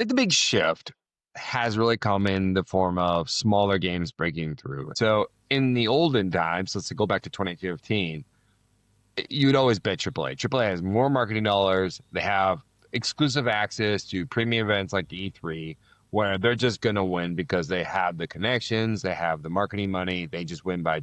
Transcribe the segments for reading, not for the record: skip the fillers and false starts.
think the big shift has really come in the form of smaller games breaking through. So in the olden times, let's go back to 2015, you'd always bet AAA. AAA has more marketing dollars. They have exclusive access to premium events like the E3, where they're just going to win because they have the connections, they have the marketing money. They just win by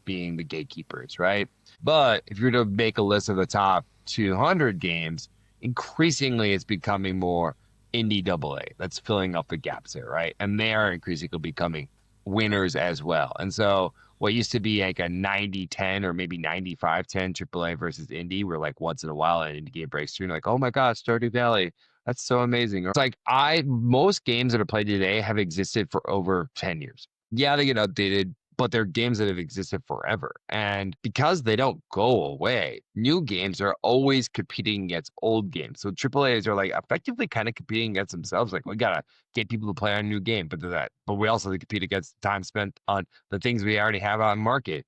being the gatekeepers, right? But if you're to make a list of the top 200 games, increasingly it's becoming more indie AA. That's filling up the gaps there, right? And they are increasingly becoming winners as well. And so what used to be like a 90-10 or maybe 95-10 AAA versus indie, where like once in a while an indie game breaks through and like, oh my God, Stardew Valley, that's so amazing. Or it's like most games that are played today have existed for over 10 years. Yeah, they get updated, but they're games that have existed forever. And because they don't go away, new games are always competing against old games. So AAAs are like effectively kind of competing against themselves. Like, we gotta get people to play our new game, but we also compete against time spent on the things we already have on market.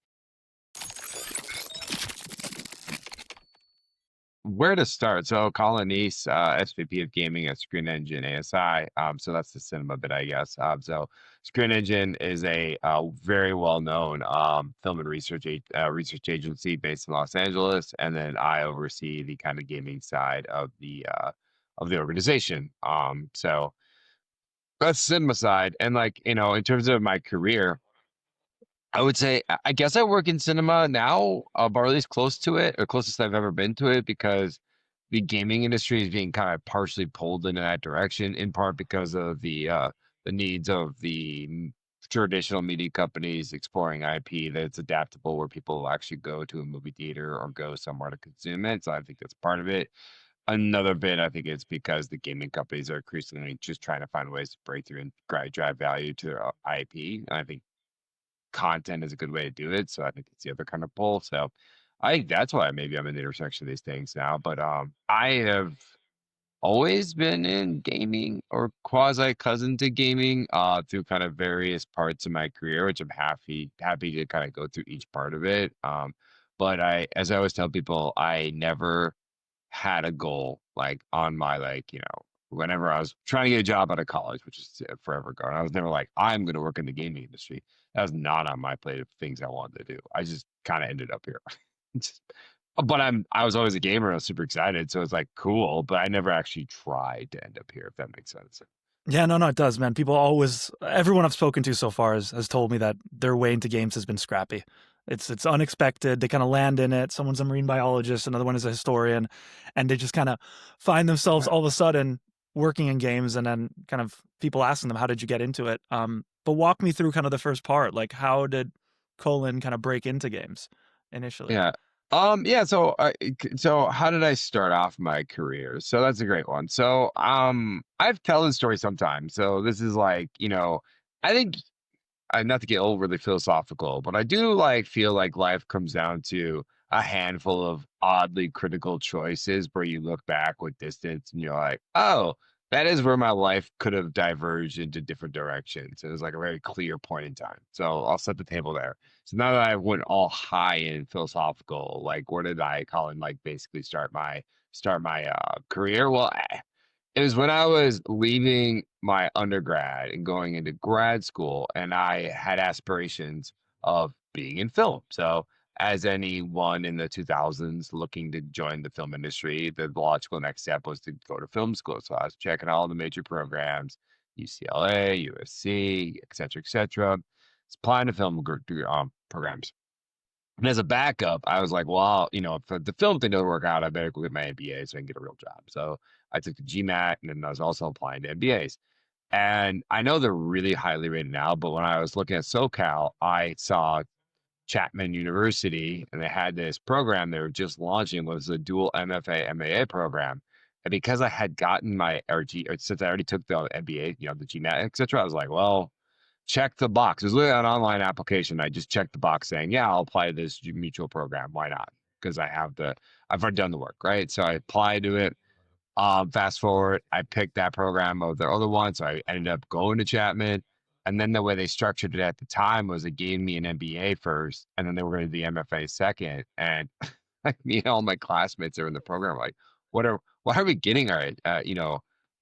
Where to start? So Colan Neese, SVP of Gaming at Screen Engine ASI. So that's the cinema bit, I guess. So Screen Engine is a very well-known film and research agency based in Los Angeles, and then I oversee the kind of gaming side of the organization. So that's cinema side, and like in terms of my career, I would say I guess I work in cinema now, or at least close to it, or closest I've ever been to it, because the gaming industry is being kind of partially pulled in that direction, in part because of the needs of the traditional media companies exploring IP that's adaptable, where people will actually go to a movie theater or go somewhere to consume it. So I think that's part of it. Another bit, I think it's because the gaming companies are increasingly just trying to find ways to break through and drive value to their IP. And I think content is a good way to do it. So I think it's the other kind of pull. So I think that's why maybe I'm in the intersection of these things now. But I have always been in gaming or quasi cousin to gaming through kind of various parts of my career, which I'm happy to kind of go through each part of it. But as I always tell people, I never had a goal like on my whenever I was trying to get a job out of college, which is forever ago. And I was never like, I'm going to work in the gaming industry. That was not on my plate of things I wanted to do. I just kind of ended up here. Just- but I was always a gamer. I was super excited. So it's like cool, but I never actually tried to end up here, if that makes sense. Yeah, no, it does, man. Everyone I've spoken to so far has told me that their way into games has been scrappy. It's unexpected. They kind of land in it. Someone's a marine biologist, another one is a historian, and they just kind of find themselves all of a sudden working in games, and then kind of people asking them, "How did you get into it?" But walk me through kind of the first part. Like, how did Colin kind of break into games initially? Yeah. Yeah, so how did I start off my career? So that's a great one. So I've tell this story sometimes. So this is like, I think not to get overly philosophical, but I do feel like life comes down to a handful of oddly critical choices where you look back with distance and you're like, oh, that is where my life could have diverged into different directions. It was like a very clear point in time. So I'll set the table there. So now that I went all high in philosophical, like where did I call it basically start my career? Well, it was when I was leaving my undergrad and going into grad school, and I had aspirations of being in film. So, as anyone in the 2000s looking to join the film industry, the logical next step was to go to film school. So, I was checking all the major programs, UCLA, USC, et cetera, et cetera. It's applying to programs. And as a backup, I was like, well, if the film thing doesn't work out, I better go get my MBA so I can get a real job. So I took the GMAT, and then I was also applying to MBAs. And I know they're really highly rated now, but when I was looking at SoCal, I saw Chapman University, and they had this program they were just launching, was a dual MFA MAA program. And because I had gotten my or since I already took the MBA, the GMAT, et cetera, I was like, well, check the box. It was literally an online application. I just checked the box saying, yeah, I'll apply to this mutual program. Why not? Because I've already done the work, right? So I applied to it. Fast forward, I picked that program over the other one. So I ended up going to Chapman. And then the way they structured it at the time was they gave me an MBA first, and then they were going to do the MFA second. And me and all my classmates that were in the program, like, why are we getting our,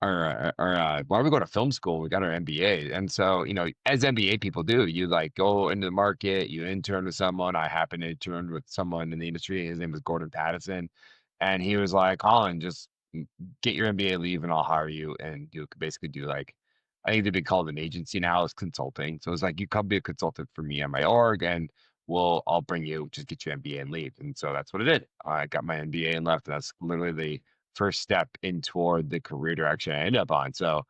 why don't we go to film school? We got our MBA. And so, as MBA people do, you like go into the market, you intern with someone. I happened to intern with someone in the industry. His name was Gordon Pattison. And he was like, Colin, just get your MBA leave and I'll hire you. And you could basically do like, I think they'd be called an agency now, as consulting. So it's like, you come be a consultant for me on my org and I'll bring you, just get your MBA and leave. And so that's what I did. I got my MBA and left. And that's literally the first step in toward the career direction I ended up on. So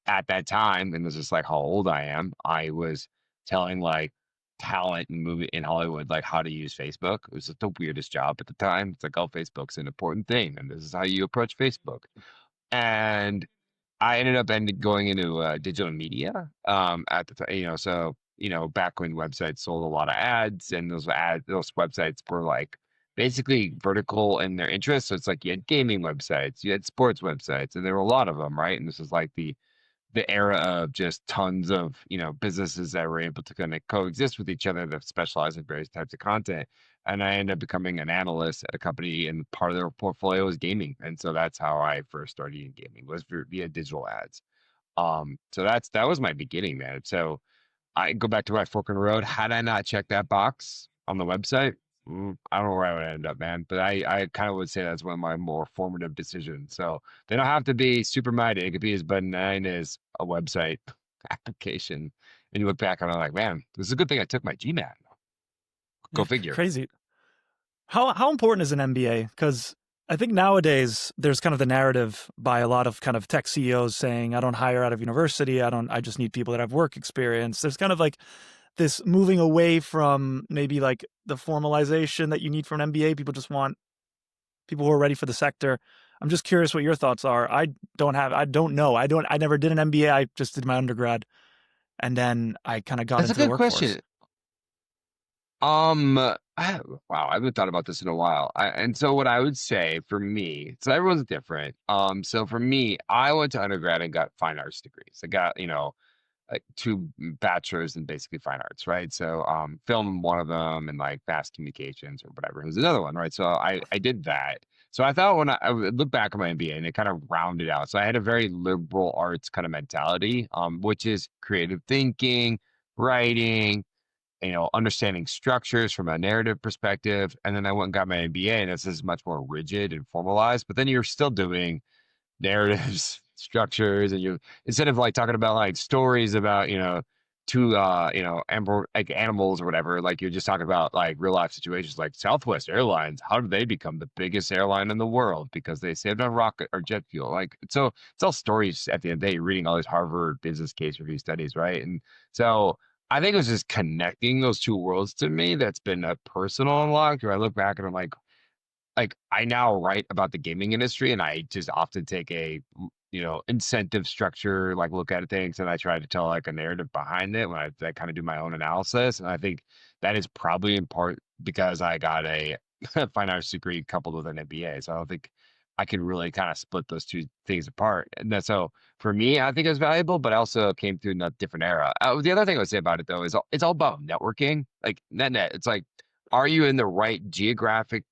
at that time, and this is like how old I am, I was telling like talent and movie in Hollywood like how to use Facebook. It was like the weirdest job at the time. It's like, oh, Facebook's an important thing, and this is how you approach Facebook. And I ended up going into digital media at the time, so back when websites sold a lot of ads, and those websites were like basically vertical in their interests. So it's like you had gaming websites, you had sports websites, and there were a lot of them, right? And this is like the era of just tons of businesses that were able to kind of coexist with each other that specialize in various types of content. And I ended up becoming an analyst at a company, and part of their portfolio was gaming. And so that's how I first started in gaming, was via digital ads. So that was my beginning, man. So I go back to my fork in the road. Had I not checked that box on the website, I don't know where I would end up, man. But I kind of would say that's one of my more formative decisions. So they don't have to be super mighty. It could be as benign as a website application. And you look back and I'm like, man, this is a good thing I took my GMAT. Go Yeah, figure. crazy. How important is an MBA? Because I think nowadays there's kind of the narrative by a lot of kind of tech CEOs saying, I don't hire out of university. I just need people that have work experience. There's kind of like this moving away from maybe like the formalization that you need from an MBA. People just want people who are ready for the sector. I'm just curious what your thoughts are. I don't know. I never did an MBA. I just did my undergrad and then I kind of got That's a into the good workforce. question. Wow, I haven't thought about this in a while. And so what I would say for me, so everyone's different. So for me, I went to undergrad and got fine arts degrees. I got, like two bachelors in basically fine arts, right? So film one of them, and like mass communications or whatever was another one, right? So I did that. So I thought when I would look back at my MBA and it kind of rounded out. So I had a very liberal arts kind of mentality, which is creative thinking, writing, understanding structures from a narrative perspective. And then I went and got my MBA, and this is much more rigid and formalized, but then you're still doing narratives, structures, and you, instead of like talking about like stories about, two like animals or whatever, like you're just talking about like real life situations like Southwest Airlines. How did they become the biggest airline in the world? Because they saved on rocket or jet fuel. Like, so it's all stories at the end of the day. You're reading all these Harvard business case review studies, right? And so I think it was just connecting those two worlds to me that's been a personal unlock, where I look back and I'm like I now write about the gaming industry, and I just often take a incentive structure, like look at things, and I try to tell like a narrative behind it when I kind of do my own analysis. And I think that is probably in part because I got a fine arts degree coupled with an MBA. So I don't think I can really kind of split those two things apart. And that's, so for me, I think it was valuable, but I also came through a different era. The other thing I would say about it though is it's all about networking. Like net, it's like, are you in the right geographic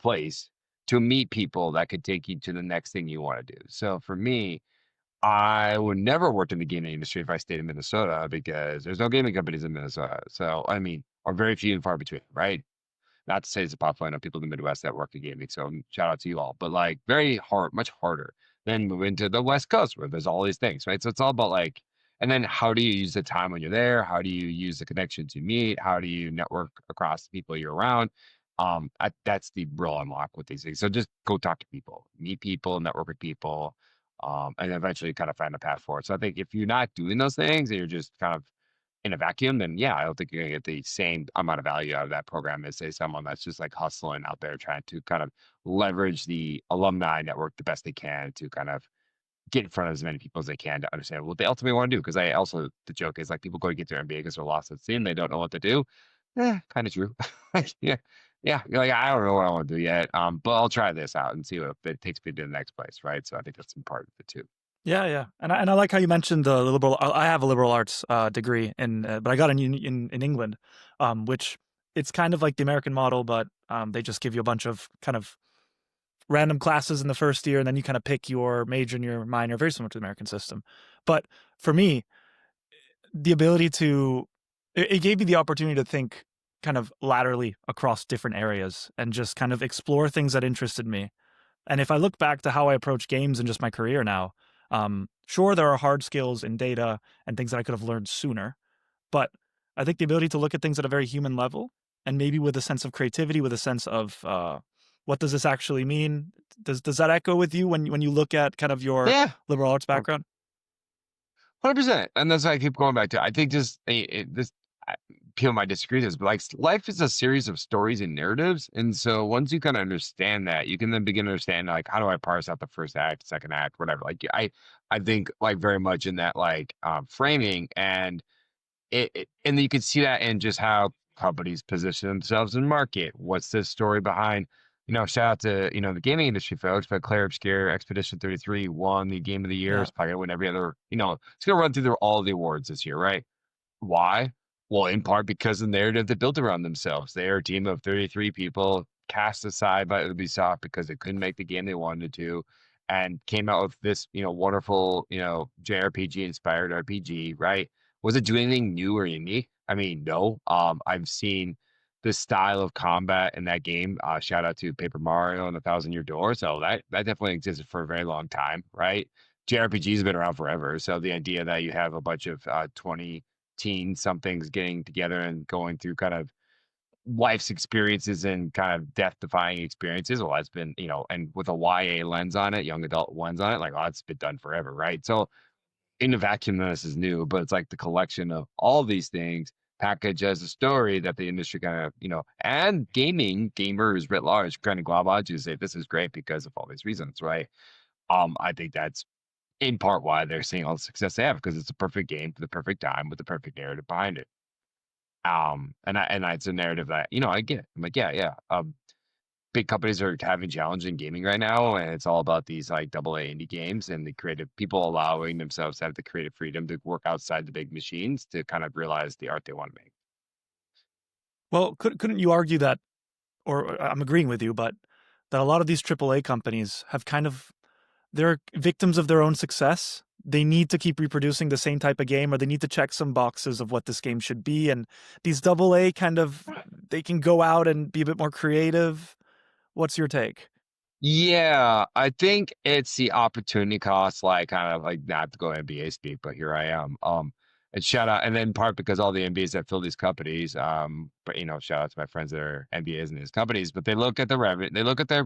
place to meet people that could take you to the next thing you want to do? So for me, I would never worked in the gaming industry if I stayed in Minnesota, because there's no gaming companies in Minnesota. So I mean, or very few and far between, right? Not to say it's a popular. I know people in the Midwest that work in gaming, so shout out to you all. But like very hard, much harder than moving to the West Coast where there's all these things, right? So it's all about like, and then how do you use the time when you're there? How do you use the connections you meet? How do you network across the people you're around? That's the real unlock with these things. So just go talk to people, meet people, network with people, and eventually kind of find a path forward. So I think if you're not doing those things and you're just kind of in a vacuum, then yeah, I don't think you're gonna get the same amount of value out of that program as say someone that's just like hustling out there trying to kind of leverage the alumni network the best they can to kind of get in front of as many people as they can to understand what they ultimately want to do. Because I also, the joke is like people go to get their MBA because they're lost at sea and they don't know what to do. Kind of true. Yeah, yeah. You're like, I don't know what I want to do yet. But I'll try this out and see what it takes me to the next place, right? So I think that's in part of it too. Yeah, yeah, and I like how you mentioned the liberal. I have a liberal arts degree but I got it in England, which it's kind of like the American model, but they just give you a bunch of kind of random classes in the first year, and then you kind of pick your major and your minor, very similar to the American system. But for me, the ability to it gave me the opportunity to think kind of laterally across different areas and just kind of explore things that interested me. And if I look back to how I approach games and just my career now, sure, there are hard skills in data and things that I could have learned sooner, but I think the ability to look at things at a very human level and maybe with a sense of creativity, with a sense of what does this actually mean? Does that echo with you when you look at kind of your Yeah. liberal arts background? 100%. And that's why I keep going back to. I think just this people might disagree with this, but like life is a series of stories and narratives. And so once you kind of understand that, you can then begin to understand like how do I parse out the first act, second act, whatever. Like I think like very much in that like framing and and then you can see that in just how companies position themselves in market. What's the story behind? Shout out to the gaming industry folks, but Claire Obscure Expedition 33 won the Game of the Year. Yeah. It's probably gonna win every other. It's gonna run through all the awards this year, right? Why? Well, in part because of the narrative they built around themselves. They are a team of 33 people cast aside by Ubisoft because they couldn't make the game they wanted to, and came out with this, wonderful, JRPG inspired RPG, right? Was it doing anything new or unique? I mean, no. I've seen the style of combat in that game. Shout out to Paper Mario and the Thousand Year Door. So that definitely existed for a very long time, right? JRPGs have been around forever. So the idea that you have a bunch of 20 teen somethings getting together and going through kind of life's experiences and kind of death defying experiences. Well, that's been, and with a YA lens on it, young adult lens on it, like, oh, it's been done forever, right? So in a vacuum, this is new, but it's like the collection of all these things packaged as a story that the industry kind of, and gamers writ large kind of glob onto and say, this is great because of all these reasons, right? I think that's in part why they're seeing all the success they have because it's a perfect game for the perfect time with the perfect narrative behind it. And it's a narrative that I get. I'm like, yeah, yeah. Big companies are having challenge in gaming right now, and it's all about these like AA indie games and the creative people allowing themselves to have the creative freedom to work outside the big machines to kind of realize the art they want to make. Well, couldn't you argue that, or I'm agreeing with you, but that a lot of these AAA companies have kind of they're victims of their own success. They need to keep reproducing the same type of game, or they need to check some boxes of what this game should be. And these AA kind of they can go out and be a bit more creative. What's your take? Yeah, I think it's the opportunity cost, like kind of like not to go NBA speak, but here I am. And shout out, and then part because all the MBAs that fill these companies, but shout out to my friends that are MBAs in these companies, but they look at the revenue, they look at their,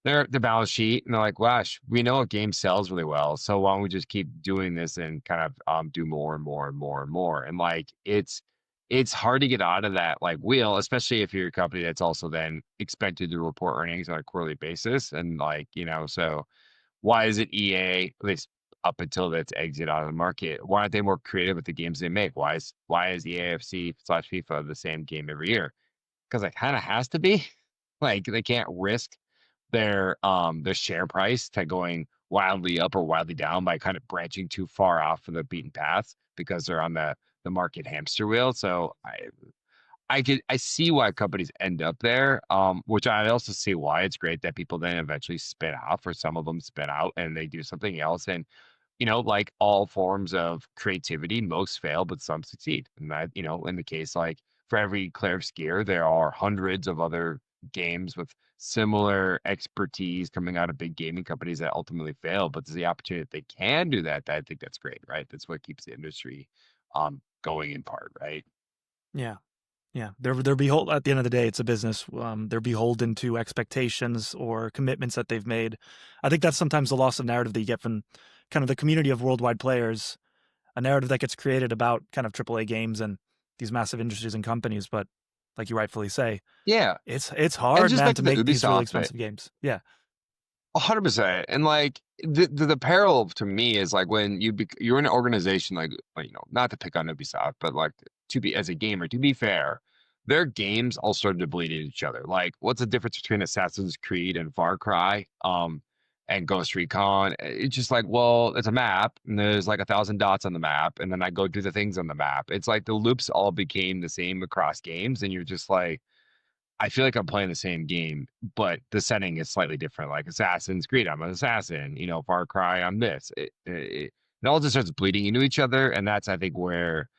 their balance sheet, and they're like, "Gosh, we know a game sells really well, so why don't we just keep doing this and kind of do more and more and more and more?" And like it's hard to get out of that like wheel, especially if you're a company that's also then expected to report earnings on a quarterly basis. And like, so why is it EA, at least up until its exit out of the market, why aren't they more creative with the games they make? Why is EAFC/FIFA the same game every year? Because it kind of has to be. Like they can't risk their share price to going wildly up or wildly down by kind of branching too far off from the beaten paths because they're on the market hamster wheel. So I see why companies end up there, which I also see why it's great that people then eventually spin off or some of them spin out and they do something else. And like all forms of creativity, most fail, but some succeed. And that, in the case, like for every Claire Skier, there are hundreds of other games with similar expertise coming out of big gaming companies that ultimately fail. But there's the opportunity that they can do that. I think that's great, right? That's what keeps the industry going in part, right? Yeah. Yeah, they're behold at the end of the day, it's a business. They're beholden to expectations or commitments that they've made. I think that's sometimes the loss of narrative that you get from kind of the community of worldwide players, a narrative that gets created about kind of AAA games and these massive industries and companies. But like you rightfully say, Yeah. it's And hard, just man, back to to the make these really Ubisoft bit. expensive games. Yeah. 100%. And like the parallel to me is like when you're in an organization like not to pick on Ubisoft, but like to be as a gamer, to be fair, their games all started to bleed into each other. Like what's the difference between Assassin's Creed and Far Cry? And Ghost Recon. It's just like, well, it's a map and there's like 1,000 dots on the map, and then I go do the things on the map. It's like the loops all became the same across games, and you're just like, I feel like I'm playing the same game, but the setting is slightly different. Like Assassin's Creed, I'm an assassin. Far Cry, I'm this. It all just starts bleeding into each other, and that's I think where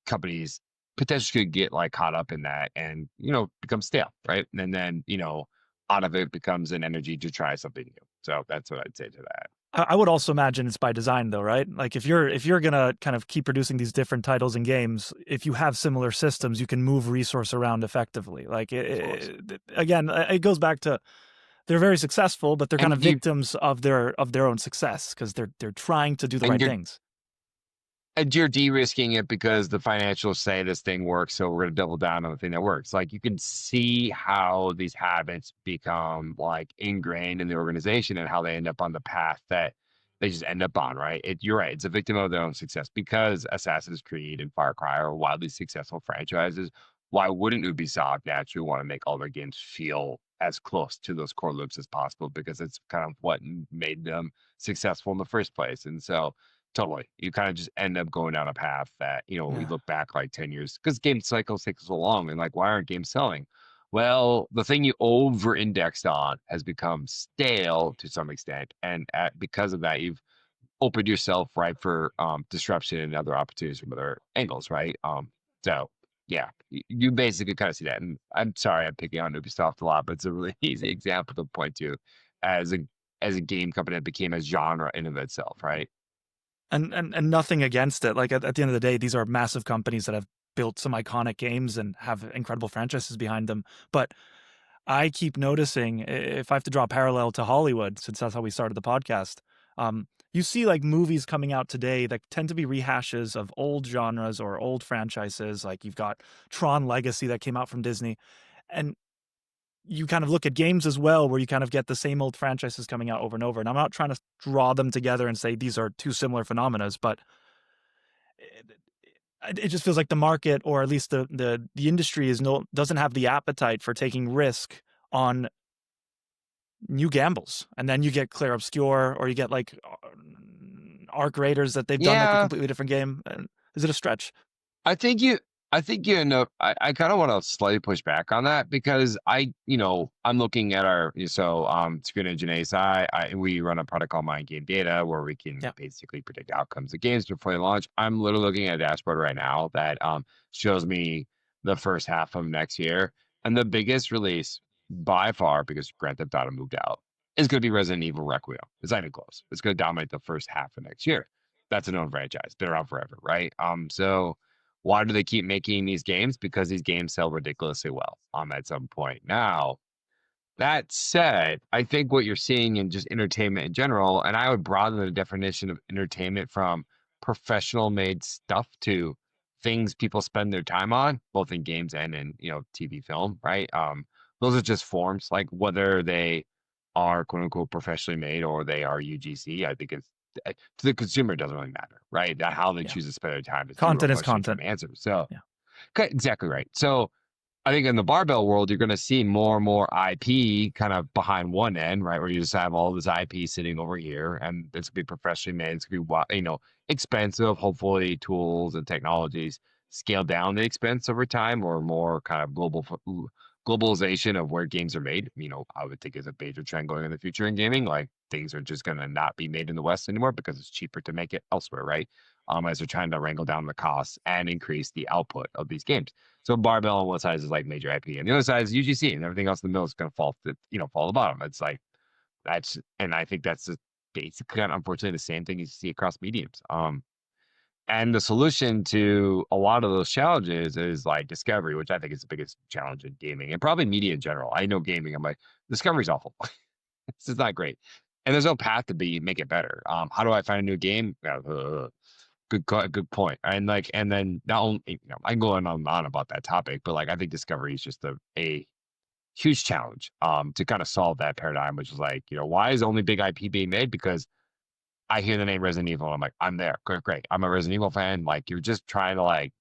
companies potentially could get like caught up in that and become stale, right? And then out of it becomes an energy to try something new. So that's what I'd say to that. I would also imagine it's by design though, right? Like if you're gonna kind of keep producing these different titles and games, if you have similar systems, you can move resource around effectively. Like Of course. again, it goes back to they're very successful, but they're kind of And you victims of their own success because they're trying to do the and right you're things. and you're de-risking it because the financials say this thing works, so we're going to double down on the thing that works. Like you can see how these habits become like ingrained in the organization and how they end up on the path that they just end up on, right? You're right. It's a victim of their own success because Assassin's Creed and Far Cry are wildly successful franchises. Why wouldn't Ubisoft naturally want to make all their games feel as close to those core loops as possible? Because it's kind of what made them successful in the first place. And so, totally. You kind of just end up going down a path that, we Yeah. look back like 10 years because game cycles take so long. And like, why aren't games selling? Well, the thing you over indexed on has become stale to some extent. And because of that, you've opened yourself right for disruption and other opportunities from other angles, right? So yeah, you basically kind of see that. And I'm sorry, I'm picking on Ubisoft a lot, but it's a really easy example to point to as a as a game company that became a genre in of itself, right? And nothing against it. Like at the end of the day, these are massive companies that have built some iconic games and have incredible franchises behind them. But I keep noticing if I have to draw a parallel to Hollywood, since that's how we started the podcast. You see like movies coming out today that tend to be rehashes of old genres or old franchises. Like you've got Tron Legacy that came out from Disney, and you kind of look at games as well, where you kind of get the same old franchises coming out over and over. And I'm not trying to draw them together and say these are two similar phenomena, but it just feels like the market, or at least the industry, doesn't have the appetite for taking risk on new gambles. And then you get Claire Obscure, or you get like Arc Raiders that they've done like a Yeah, completely different game. And is it a stretch? I think you end up I kind of want to slightly push back on that because I'm looking at our Screen Engine ASI. We run a product called mindGAME Data where we can Yeah. basically predict outcomes of games before they launch. I'm literally looking at a dashboard right now that shows me the first half of next year. And the biggest release by far, because Grand Theft Auto moved out, is going to be Resident Evil Requiem. It's not even close. It's going to dominate the first half of next year. That's a known franchise, been around forever, right? So why do they keep making these games? Because these games sell ridiculously well at some point. Now, that said, I think what you're seeing in just entertainment in general, and I would broaden the definition of entertainment from professional made stuff to things people spend their time on, both in games and in, TV film, right? Those are just forms, like whether they are quote unquote professionally made or they are UGC. I think it's to the consumer, it doesn't really matter, right? That how they Yeah. choose to spend their time is the real Content is question you're trying content. to answer. So, Yeah. okay, exactly right. So, I think in the barbell world, you're going to see more and more IP kind of behind one end, right? Where you just have all this IP sitting over here, and it's going to be professionally made. It's going to be, expensive. Hopefully, tools and technologies scale down the expense over time, or more kind of globalization of where games are made. I would think is a major trend going in the future in gaming. Like things are just going to not be made in the West anymore because it's cheaper to make it elsewhere, right? As they're trying to wrangle down the costs and increase the output of these games. So barbell on one side is like major IP, and the other side is UGC, and everything else in the middle is going to fall to the bottom. It's like and I think that's just basically, unfortunately, the same thing you see across mediums. And the solution to a lot of those challenges is like discovery, which I think is the biggest challenge in gaming and probably media in general. I know gaming, I'm like, discovery's awful. This is not great, and there's no path to make it better. How do I find a new game? Good point. And then not only I can go on and on about that topic, but like I think discovery is just a huge challenge to kind of solve that paradigm, which is like, why is only big IP being made? Because I hear the name Resident Evil and I'm like, I'm there. Great, great. I'm a Resident Evil fan. Like you're just trying to like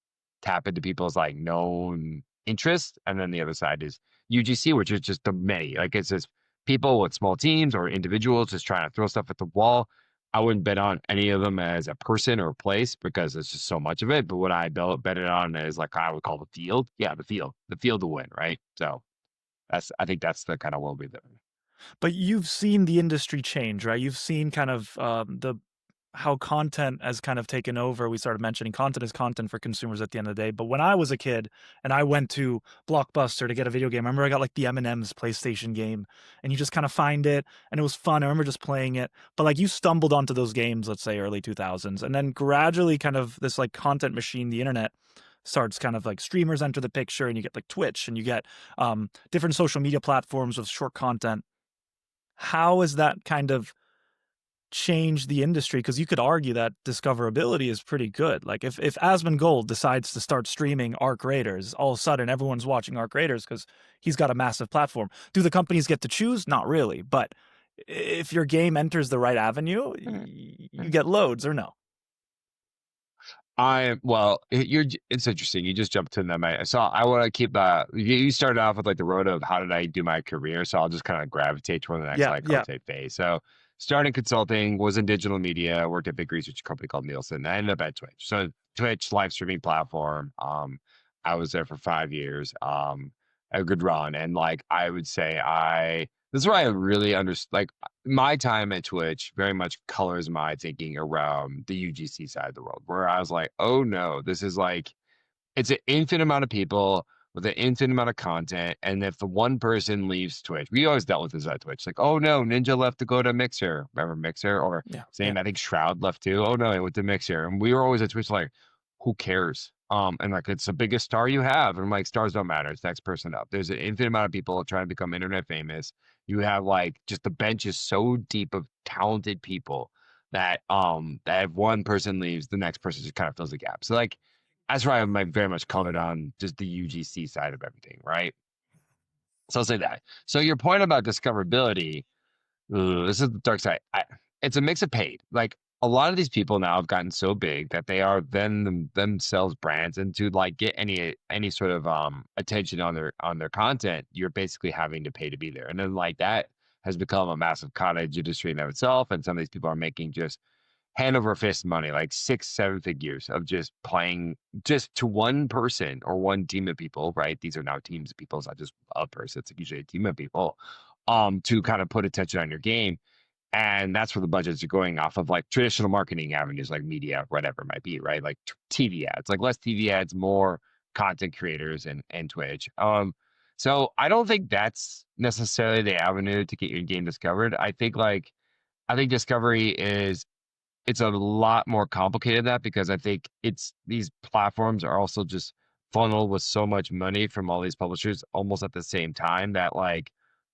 tap into people's like known interest. And then the other side is UGC, which is just the many. Like it's just people with small teams or individuals just trying to throw stuff at the wall. I wouldn't bet on any of them as a person or a place because there's just so much of it. But what I bet it on is like I would call the field. Yeah, the field to win, right? So I think that's the kind of world we live in. But you've seen the industry change, right? You've seen kind of the how content has kind of taken over. We started mentioning content is content for consumers at the end of the day. But when I was a kid and I went to Blockbuster to get a video game, I remember I got like the M&M's PlayStation game, and you just kind of find it, and it was fun. I remember just playing it. But like you stumbled onto those games, let's say early 2000s, and then gradually kind of this like content machine, the internet starts kind of like streamers enter the picture, and you get like Twitch, and you get different social media platforms with short content. How has that kind of changed the industry? Because you could argue that discoverability is pretty good. Like if Asmongold decides to start streaming Arc Raiders, all of a sudden everyone's watching Arc Raiders because he's got a massive platform. Do the companies get to choose? Not really. But if your game enters the right avenue, Mm, you mm. get loads or no? It's interesting. You just jumped to them. So I want to keep you started off with like the road of how did I do my career? So I'll just kind of gravitate toward the next, Yeah, like I yeah. would say, phase. So starting consulting, was in digital media, worked at a big research company called Nielsen. I ended up at Twitch. So Twitch live streaming platform. I was there for 5 years. A good run. And like I would say this is where I really understand like my time at Twitch very much colors my thinking around the UGC side of the world, where I was like, oh no, this is like it's an infinite amount of people with an infinite amount of content. And if the one person leaves Twitch, we always dealt with this at Twitch. Like, oh no, Ninja left to go to Mixer. Remember Mixer? Or Yeah, yeah. same, I think Shroud left too. Oh no, he went to Mixer. And we were always at Twitch like, who cares? And like it's the biggest star you have. And I'm like, stars don't matter. It's next person up. There's an infinite amount of people trying to become internet famous. You have like just the bench is so deep of talented people that if one person leaves, the next person just kind of fills the gap. So like that's why I'm like very much colored on just the UGC side of everything, right? So I'll say that. So your point about discoverability, this is the dark side. It's a mix of paid. Like a lot of these people now have gotten so big that they are then themselves brands, and to like get any sort of attention on their content, you're basically having to pay to be there. And then like that has become a massive cottage industry in of itself. And some of these people are making just hand over fist money, like 6, 7 figures of just playing just to one person or one team of people, right? These are now teams of people. It's not just a person. It's usually a team of people, to kind of put attention on your game. And that's where the budgets are going off of like traditional marketing avenues, like media, whatever it might be, right? Like TV ads, like less TV ads, more content creators and Twitch. So I don't think that's necessarily the avenue to get your game discovered. I think discovery is it's a lot more complicated than that because I think it's these platforms are also just funneled with so much money from all these publishers almost at the same time that like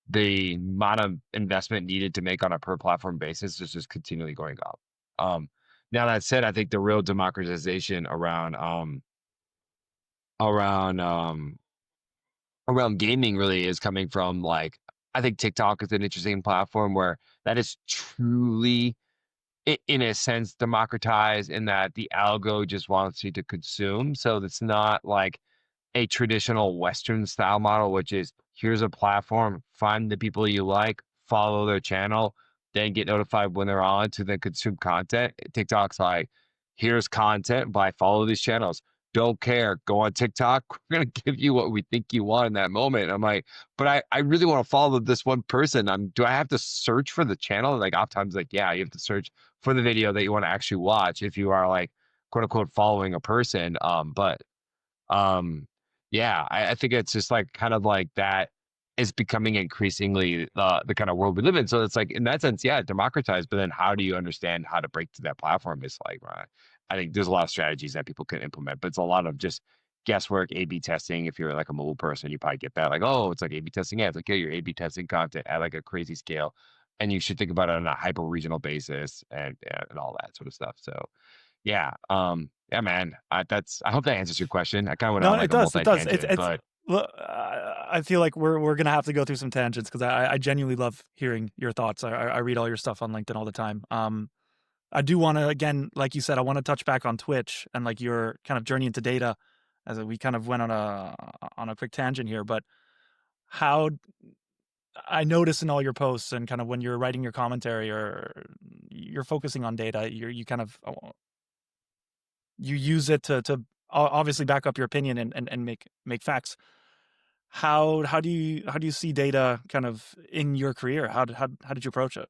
the amount of investment needed to make on a per platform basis is just continually going up. Now that said, I think the real democratization around around gaming really is coming from like I think TikTok is an interesting platform where that is truly in a sense democratized in that the algo just wants you to consume. So it's not like a traditional Western style model, which is here's a platform, find the people you like, follow their channel, then get notified when they're on to then consume content. TikTok's like, here's content by follow these channels. Don't care. Go on TikTok. We're gonna give you what we think you want in that moment. I'm like, but I really want to follow this one person. Do I have to search for the channel? Like oftentimes, like, yeah, you have to search for the video that you want to actually watch if you are like quote unquote following a person. But um, yeah, I think it's just like kind of like that is becoming increasingly the kind of world we live in. So it's like in that sense, yeah, democratized. But then how do you understand how to break to that platform? It's like right. I think there's a lot of strategies that people can implement, but it's a lot of just guesswork, A/B testing. If you're like a mobile person, you probably get that. Like, oh, it's like A/B testing. Yeah, it's like yeah, you're A/B testing content at like a crazy scale, and you should think about it on a hyper regional basis and all that sort of stuff. So yeah. Yeah, man. I hope that answers your question. I kind of went No, on it like a does. It does. multi-tangent, It's. but Well, I feel like we're gonna have to go through some tangents because I genuinely love hearing your thoughts. I read all your stuff on LinkedIn all the time. I do want to again, like you said, I want to touch back on Twitch and like your kind of journey into data, as we kind of went on a quick tangent here. But how I notice in all your posts and kind of when you're writing your commentary or you're focusing on data, you kind of you use it to obviously back up your opinion and make facts. How do you see data kind of in your career? How did you approach it?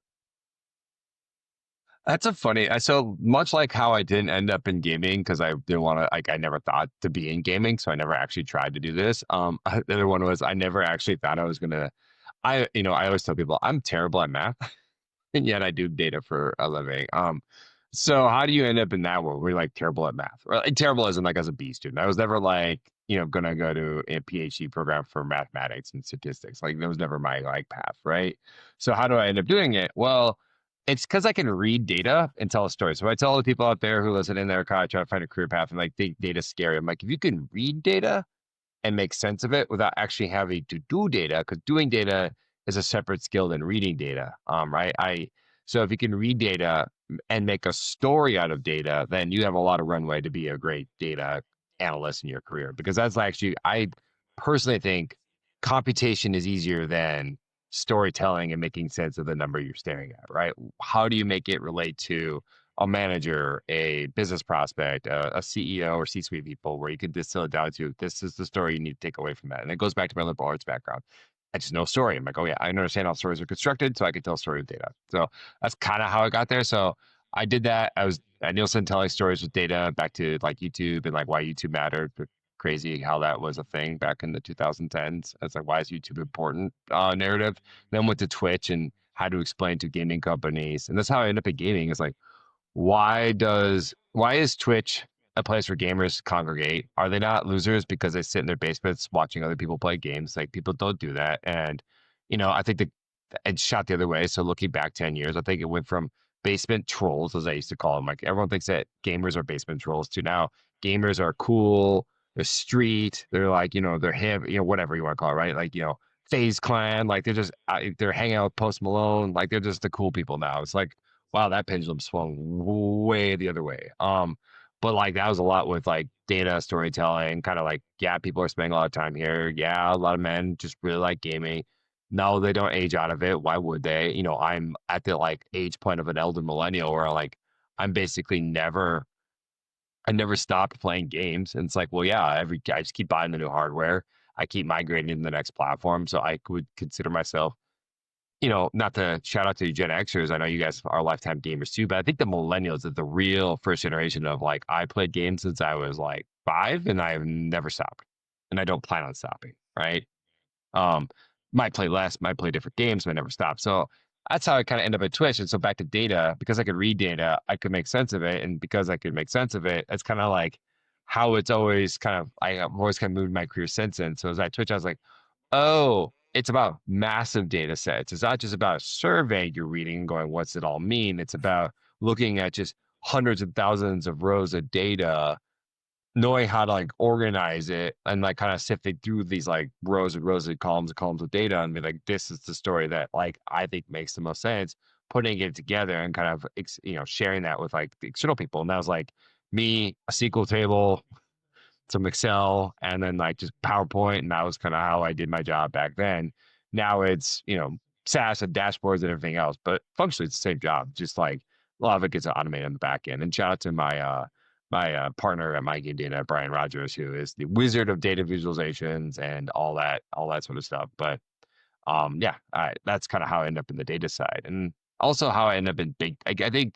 That's a funny. So much like how I didn't end up in gaming because I didn't want to. Like, I never thought to be in gaming, so I never actually tried to do this. The other one was I never actually thought I was gonna. I always tell people I'm terrible at math, and yet I do data for a living. So how do you end up in that world where you're like terrible at math? Or like, terrible as in like as a B student. I was never like, gonna go to a PhD program for mathematics and statistics. Like that was never my like path, right? So how do I end up doing it? Well, it's because I can read data and tell a story. So I tell all the people out there who listen in there, kind of try to find a career path and like think data's scary. I'm like, if you can read data and make sense of it without actually having to do data, because doing data is a separate skill than reading data. Right. So if you can read data and make a story out of data, then you have a lot of runway to be a great data analyst in your career. Because that's actually, I personally think computation is easier than storytelling and making sense of the number you're staring at, right? How do you make it relate to a manager, a business prospect, a CEO or C-suite people, where you could distill it down to this is the story you need to take away from that. And it goes back to my liberal arts background. I just know story. I'm like, oh yeah, I understand how stories are constructed, so I can tell a story with data. So that's kind of how I got there. So I did that. I was at Nielsen telling stories with data back to like YouTube and like why YouTube mattered. Crazy how that was a thing back in the 2010s. It's like, why is YouTube important narrative? Then went to Twitch and how to explain to gaming companies. And that's how I ended up in gaming. It's like, why is Twitch a place where gamers congregate? Are they not losers because they sit in their basements watching other people play games? Like people don't do that. And I think it shot the other way. So looking back 10 years, I think it went from basement trolls, as I used to call them. Like everyone thinks that gamers are basement trolls to now gamers are cool, they're street, they're like, they're hip, whatever you want to call it, right? Like, FaZe Clan, like they're just they're hanging out with Post Malone, like they're just the cool people now. It's like wow, that pendulum swung way the other way. But like that was a lot with like data storytelling, kind of like, yeah, people are spending a lot of time here. Yeah, a lot of men just really like gaming. No, they don't age out of it. Why would they? I'm at the like age point of an elder millennial where like I'm basically I never stopped playing games. And it's like, well, yeah, I just keep buying the new hardware. I keep migrating to the next platform. So I would consider myself not to shout out to you Gen Xers. I know you guys are lifetime gamers too, but I think the millennials are the real first generation of like, I played games since I was like 5 and I've never stopped and I don't plan on stopping. Right. Um, might play less, might play different games, but never stop. So that's how I kind of end up at Twitch. And so back to data, because I could read data, I could make sense of it. And because I could make sense of it, it's kind of like how it's always kind of, I have always kind of moved my career since then. So as I Twitch, I was like, oh, it's about massive data sets. It's not just about a survey you're reading and going, what's it all mean? It's about looking at just hundreds of thousands of rows of data, knowing how to like organize it and like kind of sifting through these like rows and rows of columns of data and be like, this is the story that like I think makes the most sense, putting it together and kind of sharing that with like the external people. And that was like me, a SQL table, some Excel, and then like just PowerPoint. And that was kind of how I did my job back then. Now it's, SaaS and dashboards and everything else, but functionally it's the same job. Just like a lot of it gets automated on the back end. And shout out to my partner at mindGAME Data, Brian Rogers, who is the wizard of data visualizations and all that sort of stuff. But yeah, that's kind of how I end up in the data side, and also how I end up in big. I think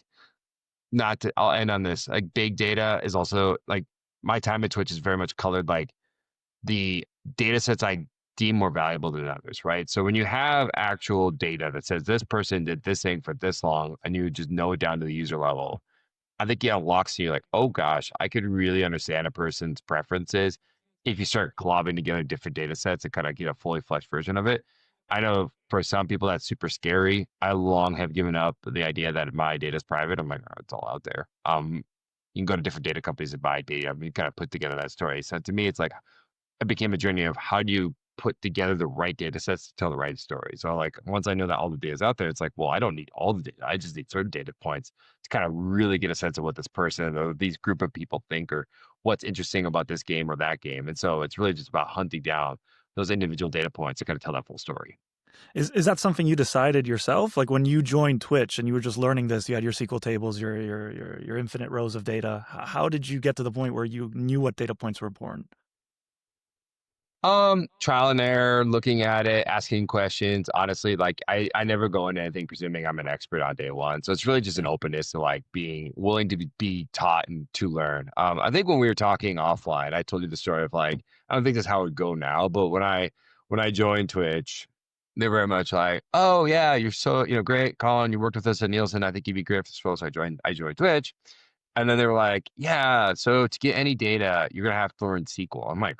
not to, I'll end on this. Like big data is also like my time at Twitch is very much colored like the data sets I deem more valuable than others, right? So when you have actual data that says this person did this thing for this long and you just know it down to the user level, I think it unlocks you like, oh gosh, I could really understand a person's preferences if you start globbing together different data sets and kind of get a fully fleshed version of it. I know for some people that's super scary. I long have given up the idea that my data is private. I'm like, oh, it's all out there. You can go to different data companies and buy data. I mean, you kind of put together that story. So to me, it's like it became a journey of how do you put together the right data sets to tell the right story. So like once I know that all the data is out there, it's like, well, I don't need all the data. I just need certain data points to kind of really get a sense of what this person or these group of people think or what's interesting about this game or that game. And so it's really just about hunting down those individual data points to kind of tell that full story. Is that something you decided yourself? Like when you joined Twitch and you were just learning this, you had your SQL tables, your infinite rows of data. How did you get to the point where you knew what data points were important? Trial and error, looking at it, asking questions. Honestly, like I never go into anything presuming I'm an expert on day one. So it's really just an Yeah. openness to like being willing to be taught and to learn. I think when we were talking offline, I told you the story of like, I don't think that's how it would go now, but when I joined Twitch, they're very much like, oh yeah, you're so, great, Colin, you worked with us at Nielsen. I think you'd be great for this role. So I joined Twitch. And then they were like, yeah, so to get any data, you're gonna have to learn SQL. I'm like,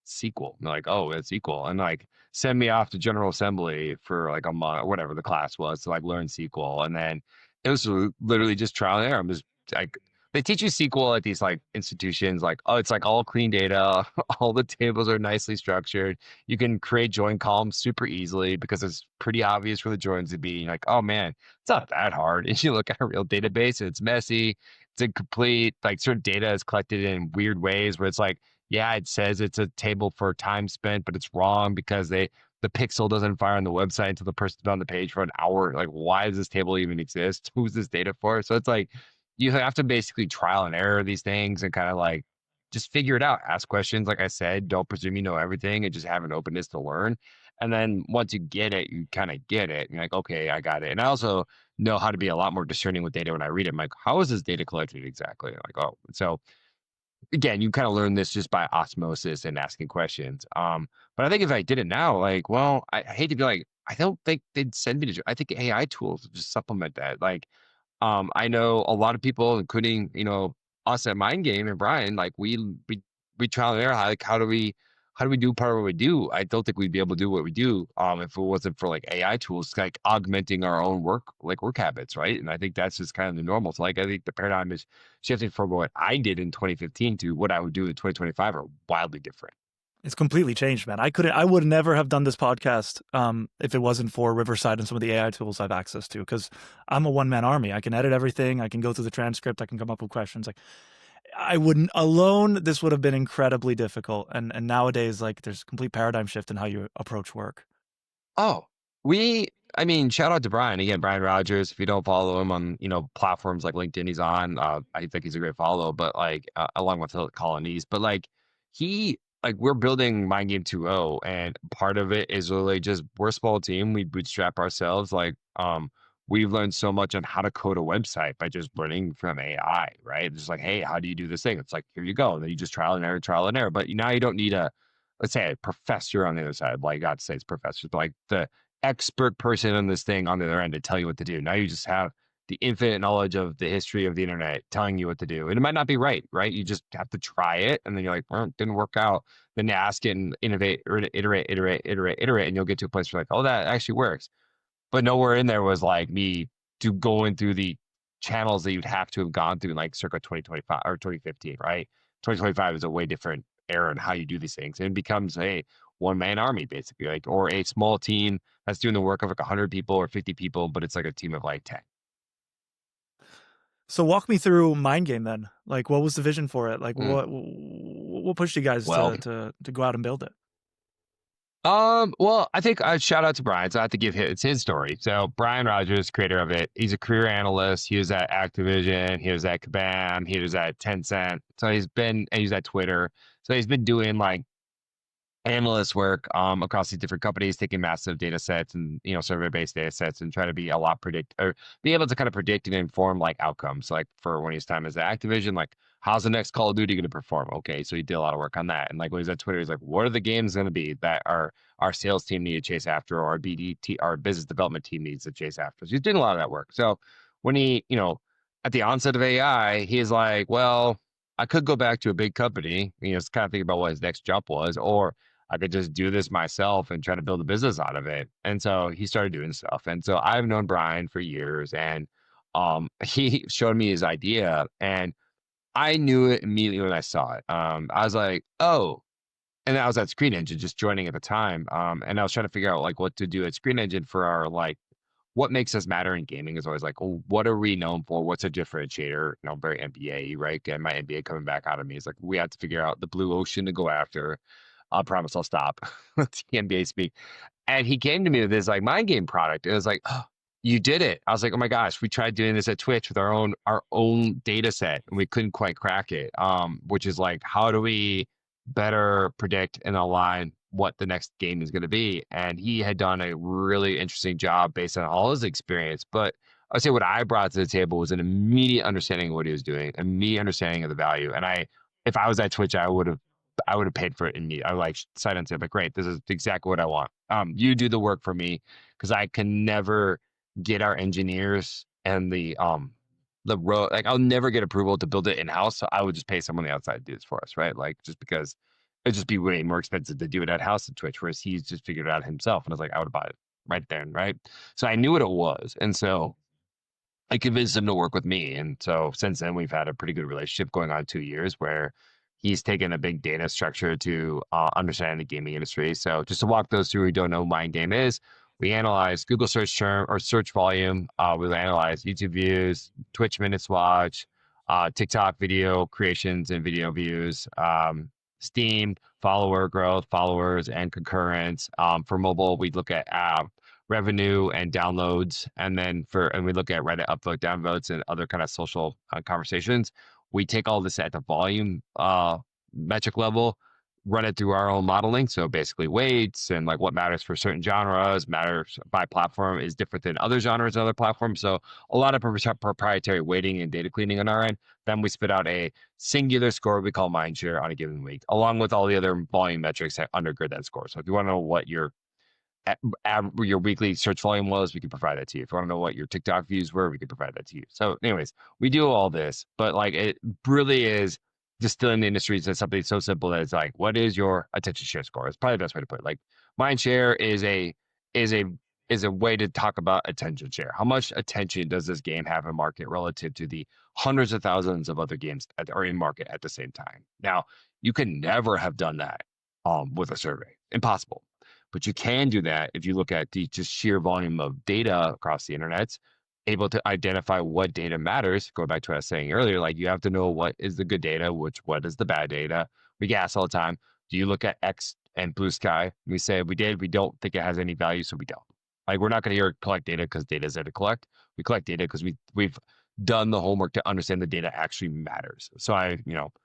SQL. And they're like, oh, it's SQL. And like send me off to General Assembly for like a month, whatever the class was, to like learn SQL. And then it was literally just trial and error. I'm just like, they teach you SQL at these like institutions, like, oh, it's like all clean data, all the tables are nicely structured. You can create join columns super easily because it's pretty obvious where the joins would be. You're like, oh man, it's not that hard. And you look at a real database and it's messy, it's incomplete, like certain data is collected in weird ways where it's like, yeah, it says it's a table for time spent, but it's wrong because the pixel doesn't fire on the website until the person's been on the page for an hour. Like, why does this table even exist? Who's this data for? So it's like you have to basically trial and error these things and kind of like just figure it out. Ask questions, like I said, don't presume you know everything and just have an openness to learn. And then once you get it, you kind of get it. You're like, okay, I got it. And I also know how to be a lot more discerning with data when I read it. I'm like, how is this data collected exactly? Like, oh, so again, you kind of learn this just by osmosis and asking questions. But I think if I did it now, like, well, I hate to be like, I don't think they'd send me to. I think AI tools would just supplement that. Like, I know a lot of people, including us at mindGAME and Brian, like we trial and error. Like, how do we do part of what we do? I don't think we'd be able to do what we do if it wasn't for like AI tools, like augmenting our own work habits, right? And I think that's just kind of the normal. So like I think the paradigm is shifting from what I did in 2015 to what I would do in 2025 are wildly different. It's completely changed, man. I would never have done this podcast if it wasn't for Riverside and some of the AI tools I have access to. Because I'm a one man army. I can edit everything. I can go through the transcript. I can come up with questions. Like I wouldn't alone. This would have been incredibly difficult. And nowadays, like there's a complete paradigm shift in how you approach work. Oh, I mean, shout out to Brian again, Brian Rogers. If you don't follow him on, platforms like LinkedIn, he's on. I think he's a great follow, but like, along with Colan Neese, but like, we're building mindGAME 2.0, and part of it is really just we're a small team. We bootstrap ourselves. Like, we've learned so much on how to code a website by just learning from AI, right? It's just like, hey, how do you do this thing? It's like, here you go. And then you just trial and error. But now you don't need let's say a professor on the other side. Like God say it's professors, but like the expert person on this thing on the other end to tell you what to do. Now you just have the infinite knowledge of the history of the internet telling you what to do. And it might not be right, right? You just have to try it. And then you're like, well, it didn't work out. Then you ask it and innovate, or iterate, and you'll get to a place where like, oh, that actually works. But nowhere in there was like me to going through the channels that you'd have to have gone through in like circa 2025 or 2015, right? 2025 is a way different era in how you do these things. And it becomes a one man army basically, like, or a small team that's doing the work of like 100 people or 50 people, but it's like a team of like 10. So walk me through mindGAME then. Like, what was the vision for it? Like, Mm. what pushed you guys Well, to go out and build it? well, I think I shout out to Brian. So I have to give it's his story. So Brian Rogers, creator of it, he's a career analyst. He was at Activision, he was at Kabam, he was at Tencent. So he's at Twitter. So he's been doing like analyst work across these different companies, taking massive data sets and survey-based data sets and trying to be a lot predict or be able to kind of predict and inform like outcomes. Like for when he's time as at Activision, like how's the next Call of Duty going to perform? Okay, so he did a lot of work on that. And like when he's at Twitter, he's like, what are the games going to be that our sales team need to chase after, or our our business development team needs to chase after? So he's doing a lot of that work. So when he, at the onset of AI, he's like, well, I could go back to a big company, just kind of think about what his next jump was, or I could just do this myself and try to build a business out of it. And so he started doing stuff. And so I've known Brian for years, and he showed me his idea, and I knew it immediately when I saw it. I was like, oh, and I was at Screen Engine just joining at the time. And I was trying to figure out like what to do at Screen Engine for our like what makes us matter in gaming is always like, oh, what are we known for? What's a differentiator? Very NBA, right? And my NBA coming back out of me is like, we have to figure out the blue ocean to go after. I promise I'll stop. Let the NBA speak. And he came to me with this like mind game product. It was like, oh, you did it. I was like, oh my gosh, we tried doing this at Twitch with our own data set and we couldn't quite crack it. Which is like, how do we better predict and align what the next game is going to be? And he had done a really interesting job based on all his experience. But I would say what I brought to the table was an immediate understanding of what he was doing, immediate understanding of the value. And if I was at Twitch, I would have paid for it immediately. I like signed on to it, but great, this is exactly what I want. You do the work for me because I can never get our engineers and the road, like I'll never get approval to build it in house. So I would just pay someone on the outside to do this for us, right? Like just because it'd just be way more expensive to do it at house at Twitch, whereas he's just figured it out himself. And I was like, I would buy it right there and right. So I knew what it was, and so I convinced him to work with me. And so since then, we've had a pretty good relationship going on 2 years where he's taken a big data structure to understand the gaming industry. So just to walk those through who don't know what mindGAME is, we analyze Google search term or search volume. We'll analyze YouTube views, Twitch minutes watch, TikTok video creations and video views, Steam follower growth, followers and concurrence. For mobile, we look at revenue and downloads, and we look at Reddit upvote, downvotes, and other kind of social conversations. We take all this at the volume metric level, run it through our own modeling. So basically weights and like what matters for certain genres, matters by platform is different than other genres and other platforms. So a lot of proprietary weighting and data cleaning on our end. Then we spit out a singular score we call mind share on a given week, along with all the other volume metrics that undergird that score. So if you want to know what your weekly search volume was, we could provide that to you. If you want to know what your TikTok views were, we could provide that to you. So, anyways, we do all this, but like it really is just still in the industry. It's something so simple that it's like, what is your attention share score? It's probably the best way to put it. Like, mind share is a is a way to talk about attention share. How much attention does this game have in market relative to the hundreds of thousands of other games that are in market at the same time? Now, you can never have done that with a survey. Impossible. But you can do that if you look at the just sheer volume of data across the internet, able to identify what data matters. Going back to what I was saying earlier, like you have to know what is the good data, what is the bad data. We get asked all the time, do you look at X and Blue Sky? We say we did, we don't think it has any value, so we don't. Like we're not going to collect data because data is there to collect. We collect data because we've done the homework to understand the data actually matters. So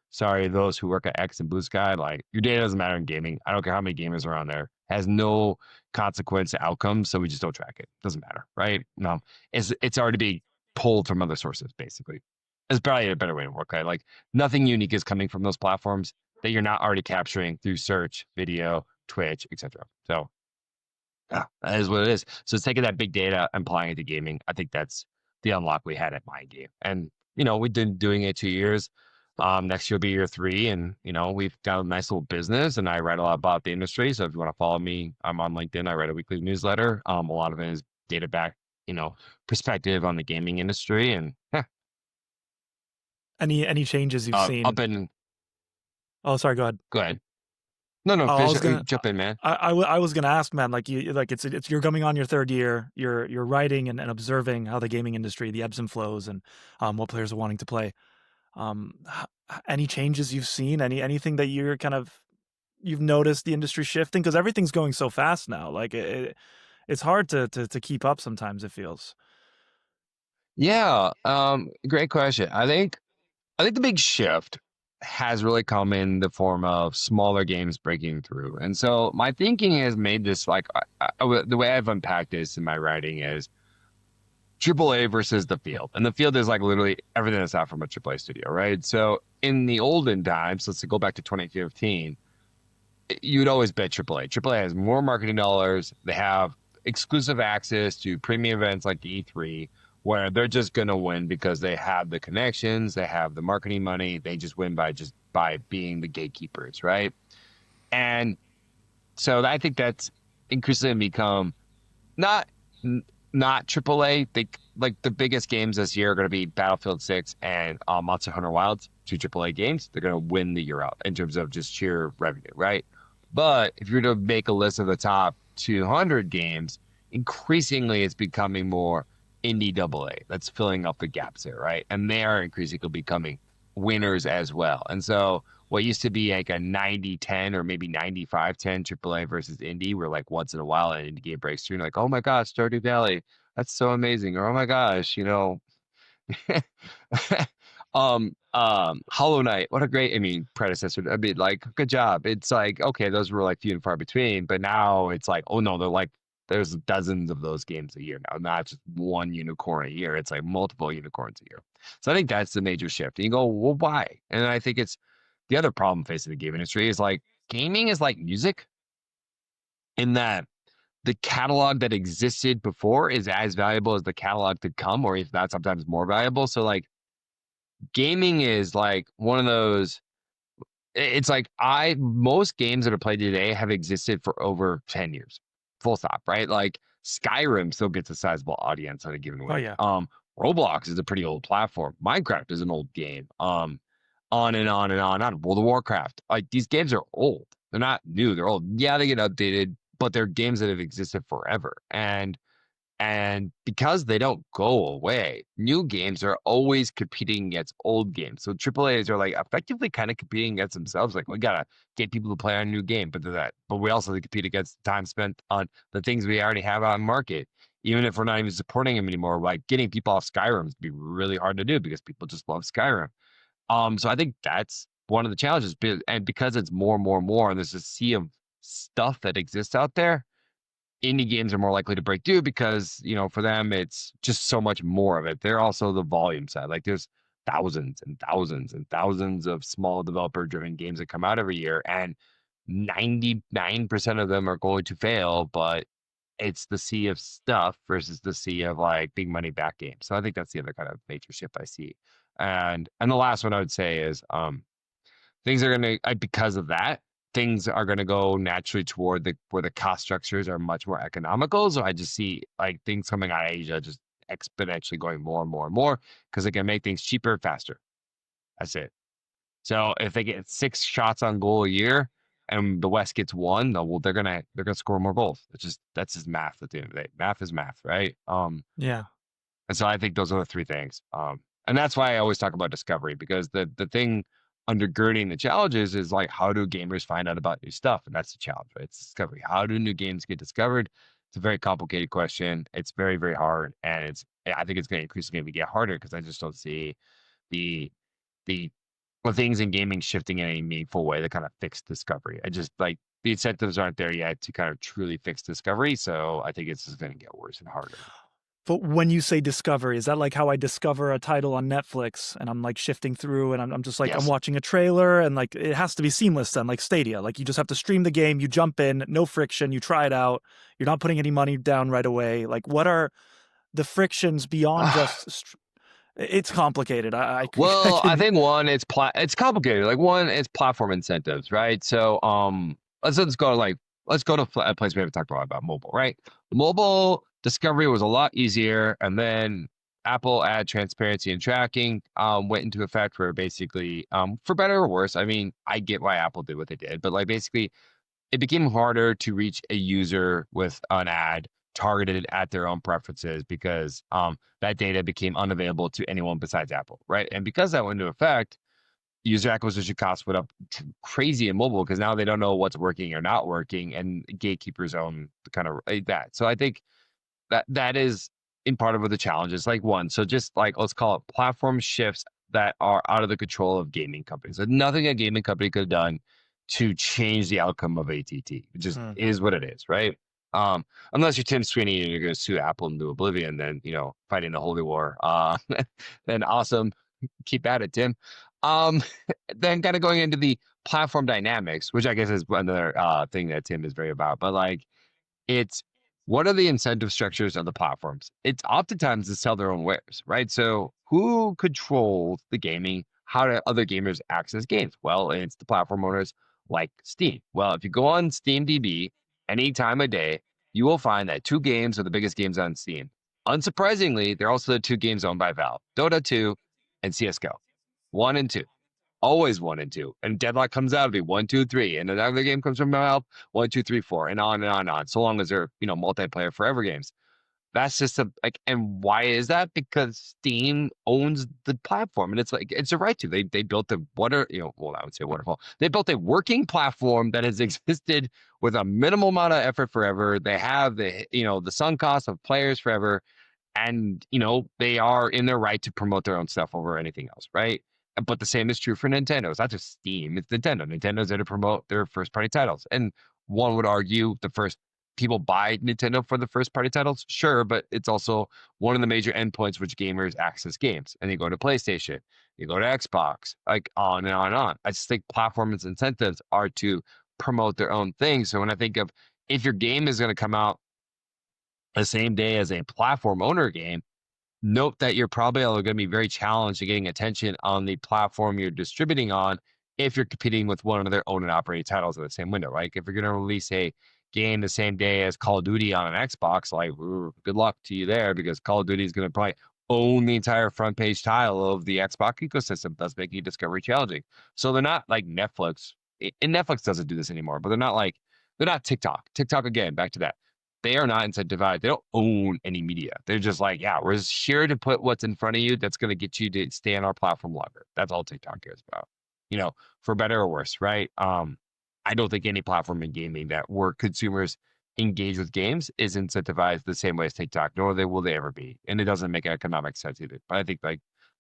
sorry, those who work at X and Blue Sky, like your data doesn't matter in gaming. I don't care how many gamers are on there. Has no consequence to outcomes, so we just don't track it. Doesn't matter, right? No, it's already being pulled from other sources, basically. It's probably a better way to work. Right? Like nothing unique is coming from those platforms that you're not already capturing through search, video, Twitch, etc. So yeah, that is what it is. So it's taking that big data and applying it to gaming. I think that's the unlock we had at mindGAME. And we've been doing it 2 years. Next year will be year 3, and we've got a nice little business, and I write a lot about the industry. So if you want to follow me, I'm on LinkedIn. I write a weekly newsletter. A lot of it is data back, perspective on the gaming industry, and yeah. Any changes you've seen? Up in. Oh, sorry. Go ahead. Go ahead. No, Oh, jump in, man. I was gonna ask, man. Like it's you're coming on your 3rd year. You're writing and observing how the gaming industry, the ebbs and flows, and what players are wanting to play. Any changes you've seen? Anything that you've noticed the industry shifting, because everything's going so fast now. Like it's hard to keep up sometimes. It feels. Yeah. Great question. I think the big shift has really come in the form of smaller games breaking through. And so my thinking has made this like the way I've unpacked this in my writing is AAA versus the field. And the field is like literally everything that's out from a AAA studio, right? So in the olden times, let's go back to 2015, you'd always bet AAA. AAA has more marketing dollars. They have exclusive access to premium events like the E3, where they're just going to win because they have the connections, they have the marketing money. They just win by being the gatekeepers, right? And so I think that's increasingly become not AAA. They like the biggest games this year are going to be Battlefield 6 and Monster Hunter Wilds, 2 AAA games. They're going to win the year out in terms of just sheer revenue, right? But if you're to make a list of the top 200 games, increasingly it's becoming more indie AA. That's filling up the gaps there, right? And they are increasingly becoming winners as well. And so what used to be like a 90-10 or maybe 95-10 AAA versus indie, where like once in a while an indie game breaks through and like, oh my gosh, Stardew Valley, that's so amazing. Or oh my gosh, Hollow Knight, what a great, I mean, predecessor. I mean, like, good job. It's like, okay, those were like few and far between, but now it's like, oh no, they're like, there's dozens of those games a year now, not just one unicorn a year. It's like multiple unicorns a year. So I think that's the major shift. And you go, well, why? And I think it's the other problem facing the game industry is like gaming is like music in that the catalog that existed before is as valuable as the catalog to come, or if not, sometimes more valuable. So like gaming is like one of those, it's like most games that are played today have existed for over 10 years. Full stop, right? Like Skyrim still gets a sizable audience on a given Oh week. yeah. Roblox is a pretty old platform. Minecraft is an old game. On and on and on and on. World of Warcraft. Like these games are old. They're not new. They're old. Yeah, they get updated, but they're games that have existed forever. And because they don't go away, new games are always competing against old games. So AAAs are like effectively kind of competing against themselves. Like we gotta get people to play our new game, but we also compete against time spent on the things we already have on market. Even if we're not even supporting them anymore, like getting people off Skyrim is be really hard to do because people just love Skyrim. So I think that's one of the challenges, and because it's more and more and more, and there's a sea of stuff that exists out there, indie games are more likely to break through because for them it's just so much more of it. They're also the volume side. Like there's thousands and thousands and thousands of small developer driven games that come out every year, and 99% of them are going to fail, but it's the sea of stuff versus the sea of like big money back games. So I think that's the other kind of major shift I see. And the last one I would say is things are going to, because of that, things are going to go naturally toward the where the cost structures are much more economical. So I just see like things coming out of Asia just exponentially going more and more and more because they can make things cheaper, faster. That's it. So if they get 6 shots on goal a year and the West gets one, well, they're gonna score more goals. That's just math at the end of the day. Math is math, right? Yeah. And so I think those are the three things. And that's why I always talk about discovery, because the thing undergirding the challenges is like, how do gamers find out about new stuff? And that's the challenge, right? It's discovery. How do new games get discovered? It's a very complicated question. It's very, very hard. And I think it's going to increasingly get harder because I just don't see the, the, things in gaming shifting in a meaningful way that kind of fix discovery. I just like the incentives aren't there yet to kind of truly fix discovery. So I think it's just going to get worse and harder. But when you say discovery, is that like how I discover a title on Netflix and I'm like shifting through and I'm just like, I'm Yes. watching a trailer and like it has to be seamless then, like Stadia. Like you just have to stream the game, you jump in, no friction, you try it out. You're not putting any money down right away. Like what are the frictions beyond just it's complicated. I Well, I can think one, it's complicated. Like one, it's platform incentives, right? So, let's go to a place we haven't talked a lot about mobile, right? Mobile discovery was a lot easier, and then Apple ad transparency and tracking went into effect for basically for better or worse. I mean, I get why Apple did what they did, but like basically it became harder to reach a user with an ad targeted at their own preferences because that data became unavailable to anyone besides Apple, right? And because that went into effect, user acquisition costs went up crazy in mobile because now they don't know what's working or not working, and gatekeepers own kind of that. So I think that is in part of what the challenge is. Like one, so just like let's call it platform shifts that are out of the control of gaming companies. So nothing a gaming company could have done to change the outcome of ATT. It just Mhm. is what it is, right? Um, Unless you're Tim Sweeney and you're going to sue Apple into oblivion, then fighting the holy war. Then awesome, keep at it, Tim. Um, then kind of going into the platform dynamics, which I guess is another thing that Tim is very about, but like it's what are the incentive structures of the platforms? It's oftentimes to sell their own wares, right? So who controls the gaming? How do other gamers access games? Well, it's the platform owners like Steam. Well, if you go on SteamDB any time of day, you will find that two games are the biggest games on Steam. Unsurprisingly, they're also the two games owned by Valve, Dota 2 and CSGO, 1 and 2. Always 1 and 2. And Deadlock comes out, it'll be 1, 2, 3. And another game comes from Valve, 1, 2, 3, 4, and on and on and on. So long as they're, multiplayer forever games. That's just a like, and why is that? Because Steam owns the platform, and it's like it's a right to. They built a well, I would say wonderful. They built a working platform that has existed with a minimal amount of effort forever. They have the sunk cost of players forever, and they are in their right to promote their own stuff over anything else, right? But the same is true for Nintendo. It's not just Steam, it's Nintendo. Nintendo's there to promote their first party titles, and one would argue the first people buy Nintendo for the first party titles, sure, but it's also one of the major endpoints which gamers access games. And you go to PlayStation, you go to Xbox, like on and on and on. I just think platforms incentives are to promote their own thing. So when I think of, if your game is going to come out the same day as a platform owner game, note that you're probably going to be very challenged in getting attention on the platform you're distributing on if you're competing with one of their own and operated titles in the same window. Like if you're going to release a game the same day as Call of Duty on an Xbox, like good luck to you there, because Call of Duty is going to probably own the entire front page tile of the Xbox ecosystem, thus making discovery challenging. So they're not like Netflix. And Netflix doesn't do this anymore, but they're not TikTok. TikTok, again, back to that, they are not incentivized. They don't own any media. They're just like, yeah, we're here to put what's in front of you that's going to get you to stay on our platform longer. That's all TikTok cares about, for better or worse, right? I don't think any platform in gaming that where consumers engage with games is incentivized the same way as TikTok, nor will they ever be. And it doesn't make economic sense either. But I think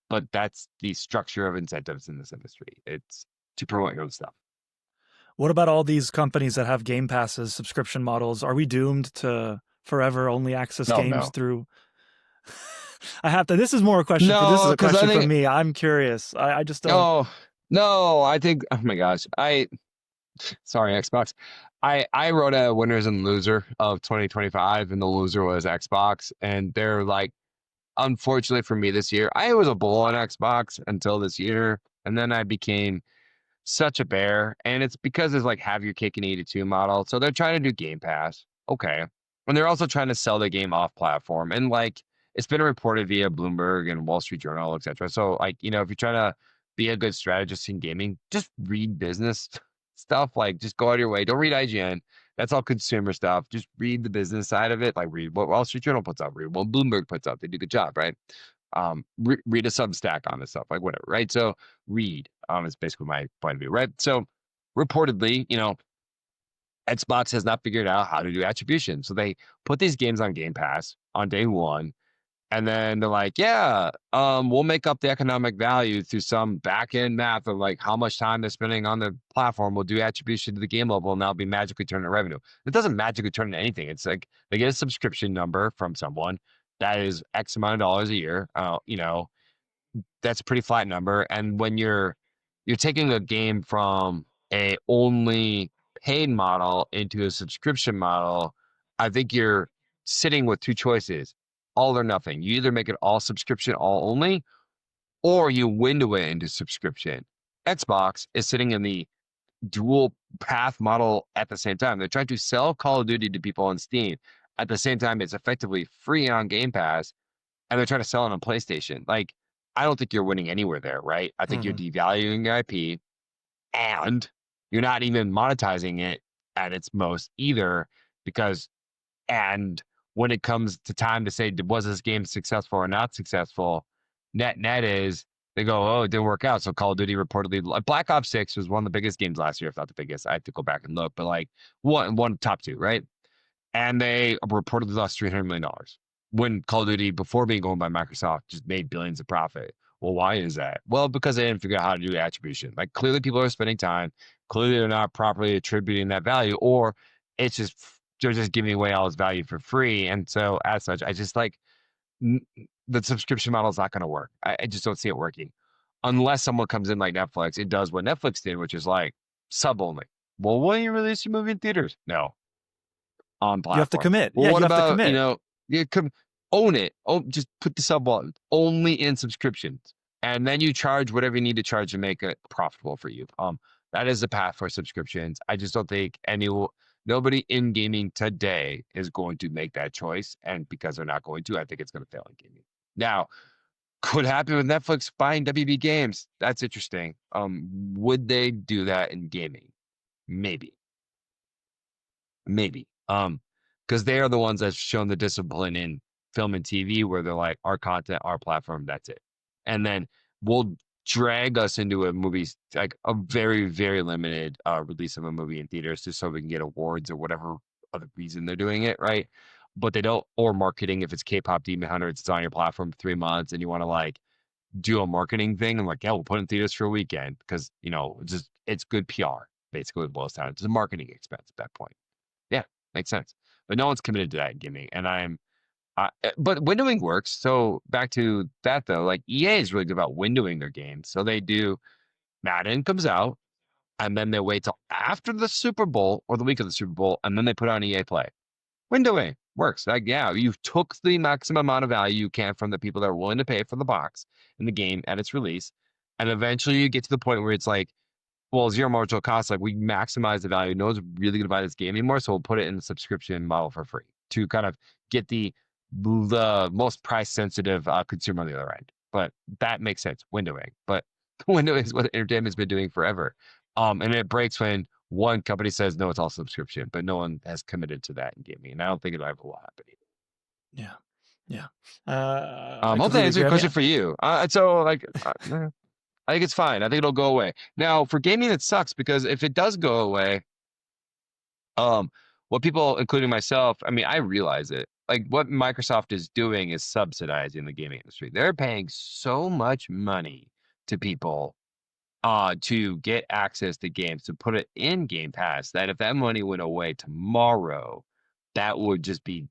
but that's the structure of incentives in this industry. It's to promote your own stuff. What about all these companies that have Game Passes, subscription models? Are we doomed to forever only access No, games no. through? I have to. This is more a question for. This is No, a because I question for think, me. I'm curious. I just don't. oh, no, I think, oh my gosh. Sorry, Xbox. I wrote a winners and loser of 2025, and the loser was Xbox. And they're like, unfortunately for me this year, I was a bull on Xbox until this year, and then I became such a bear. And it's because it's like have your cake and eat it too model. So they're trying to do Game Pass. Okay. And they're also trying to sell the game off platform. And like it's been reported via Bloomberg and Wall Street Journal, etc. So like, if you're trying to be a good strategist in gaming, just read business stuff. Like just go out of your way. Don't read IGN. That's all consumer stuff. Just read the business side of it. Like read what Wall Street Journal puts out, read what Bloomberg puts out. They do a good job, right? Read a Substack on this stuff, like whatever, right? So read is basically my point of view, right? So reportedly, Xbox has not figured out how to do attribution. So they put these games on Game Pass on day one, and then they're like, yeah, we'll make up the economic value through some back end math of like how much time they're spending on the platform. We'll do attribution to the game level, and that'll be magically turned into revenue. It doesn't magically turn into anything. It's like they get a subscription number from someone that is X amount of dollars a year. That's a pretty flat number. And when you're taking a game from a only paid model into a subscription model, I think you're sitting with two choices: all or nothing. You either make it all subscription, all only, or you window it into subscription. Xbox is sitting in the dual path model at the same time. They're trying to sell Call of Duty to people on Steam. At the same time, it's effectively free on Game Pass, and they're trying to sell it on PlayStation. Like, I don't think you're winning anywhere there, right? I think you're Mhm. devaluing your IP, and you're not even monetizing it at its most either, because and when it comes to time to say was this game successful or not successful, net is they go, oh, it didn't work out. So Call of Duty reportedly, like Black Ops 6 was one of the biggest games last year, if not the biggest. I have to go back and look, but like one top two, right? And they reportedly lost $300 million when Call of Duty, before being owned by Microsoft, just made billions of profit. Well, why is that? Well, because they didn't figure out how to do attribution. Like clearly people are spending time, clearly they're not properly attributing that value, or it's just they're just giving away all this value for free. And so as such, I just like the subscription model is not going to work. I just don't see it working unless someone comes in like Netflix. It does what Netflix did, which is like sub only. Well, when you release your movie in theaters? No, on You have to platform. commit. Well, Yeah, what you have to about, commit. you could own it. Oh, just put the sub on only in subscriptions. And then you charge whatever you need to charge to make it profitable for you. That is the path for subscriptions. I just don't think nobody in gaming today is going to make that choice. And because they're not going to, I think it's going to fail in gaming. Now, could happen with Netflix buying WB Games. That's interesting. Would they do that in gaming? Maybe. Maybe. Because they are the ones that have shown the discipline in film and TV where they're like, our content, our platform, that's it. And then we'll drag us into a movie, like a very, very limited release of a movie in theaters just so we can get awards or whatever other reason they're doing it, right? But they don't, or marketing, if it's K-pop Demon Hunters, it's on your platform for 3 months and you want to like do a marketing thing and like, yeah, we'll put it in theaters for a weekend because, you know, just it's good PR, basically, it boils down. It's a marketing expense at that point. Yeah, makes sense. But no one's committed to that in gaming. And but windowing works. So back to that though, like EA is really good about windowing their games. So they do Madden comes out and then they wait till after the Super Bowl or the week of the Super Bowl and then they put on EA Play. Windowing works. Like, yeah, you took the maximum amount of value you can from the people that are willing to pay for the box in the game at its release. And eventually you get to the point where it's like, well, zero marginal cost, like we maximize the value. No one's really gonna buy this game anymore, so we'll put it in the subscription model for free to kind of get the most price sensitive consumer on the other end. But that makes sense, windowing. But windowing is what entertainment's been doing forever. And it breaks when one company says no, it's all subscription, but no one has committed to that in gaming, and I don't think it'll ever will happen either. Yeah. Yeah. I Hope that completely answered agree. your I mean, question for you. So like, I think it's fine. I think it'll go away. Now for gaming, it sucks because if it does go away, um, what people, including myself, I mean, I realize it. Like what Microsoft is doing is subsidizing the gaming industry. They're paying so much money to people to get access to games, to put it in Game Pass, that if that money went away tomorrow, that would just be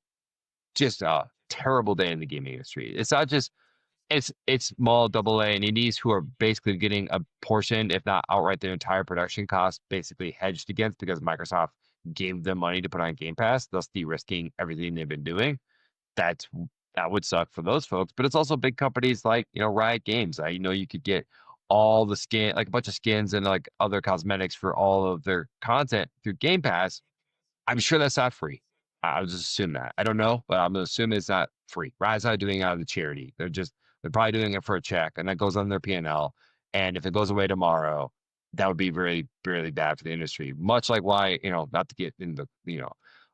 just a terrible day in the gaming industry. It's not just it's small double A and indies who are basically getting a portion, if not outright their entire production cost, basically hedged against because Microsoft gave them money to put on Game Pass, thus de-risking everything they've been doing. That's that would suck for those folks. But it's also big companies like, you know, Riot Games. I know you could get all the skin, like a bunch of skins and like other cosmetics for all of their content through Game Pass. I'm sure that's not free. I'll just assume that. I don't know, but I'm gonna assume it's not free. Riot's not doing it out of the charity. They're probably doing it for a check, and that goes on their P&L. And if it goes away tomorrow, that would be really, really bad for the industry. Much like why, you know, not to get into, you know,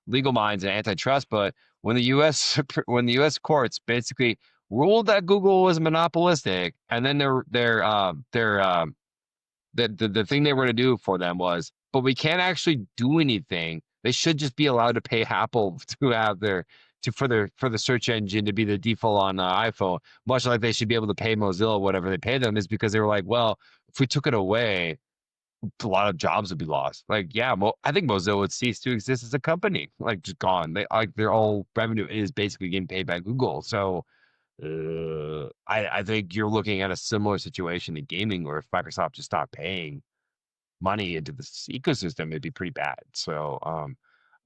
legal minds and antitrust, but when the U.S. when the U.S. courts basically ruled that Google was monopolistic, and then the thing they were going to do for them was, but we can't actually do anything. They should just be allowed to pay Apple to have their for the search engine to be the default on iPhone, much like they should be able to pay Mozilla whatever they pay them, is because they were like, well, if we took it away, a lot of jobs would be lost. Like, yeah, I think Mozilla would cease to exist as a company, like just gone. They like their whole revenue is basically getting paid by Google. So I think you're looking at a similar situation in gaming where if Microsoft just stopped paying money into this ecosystem, it'd be pretty bad. So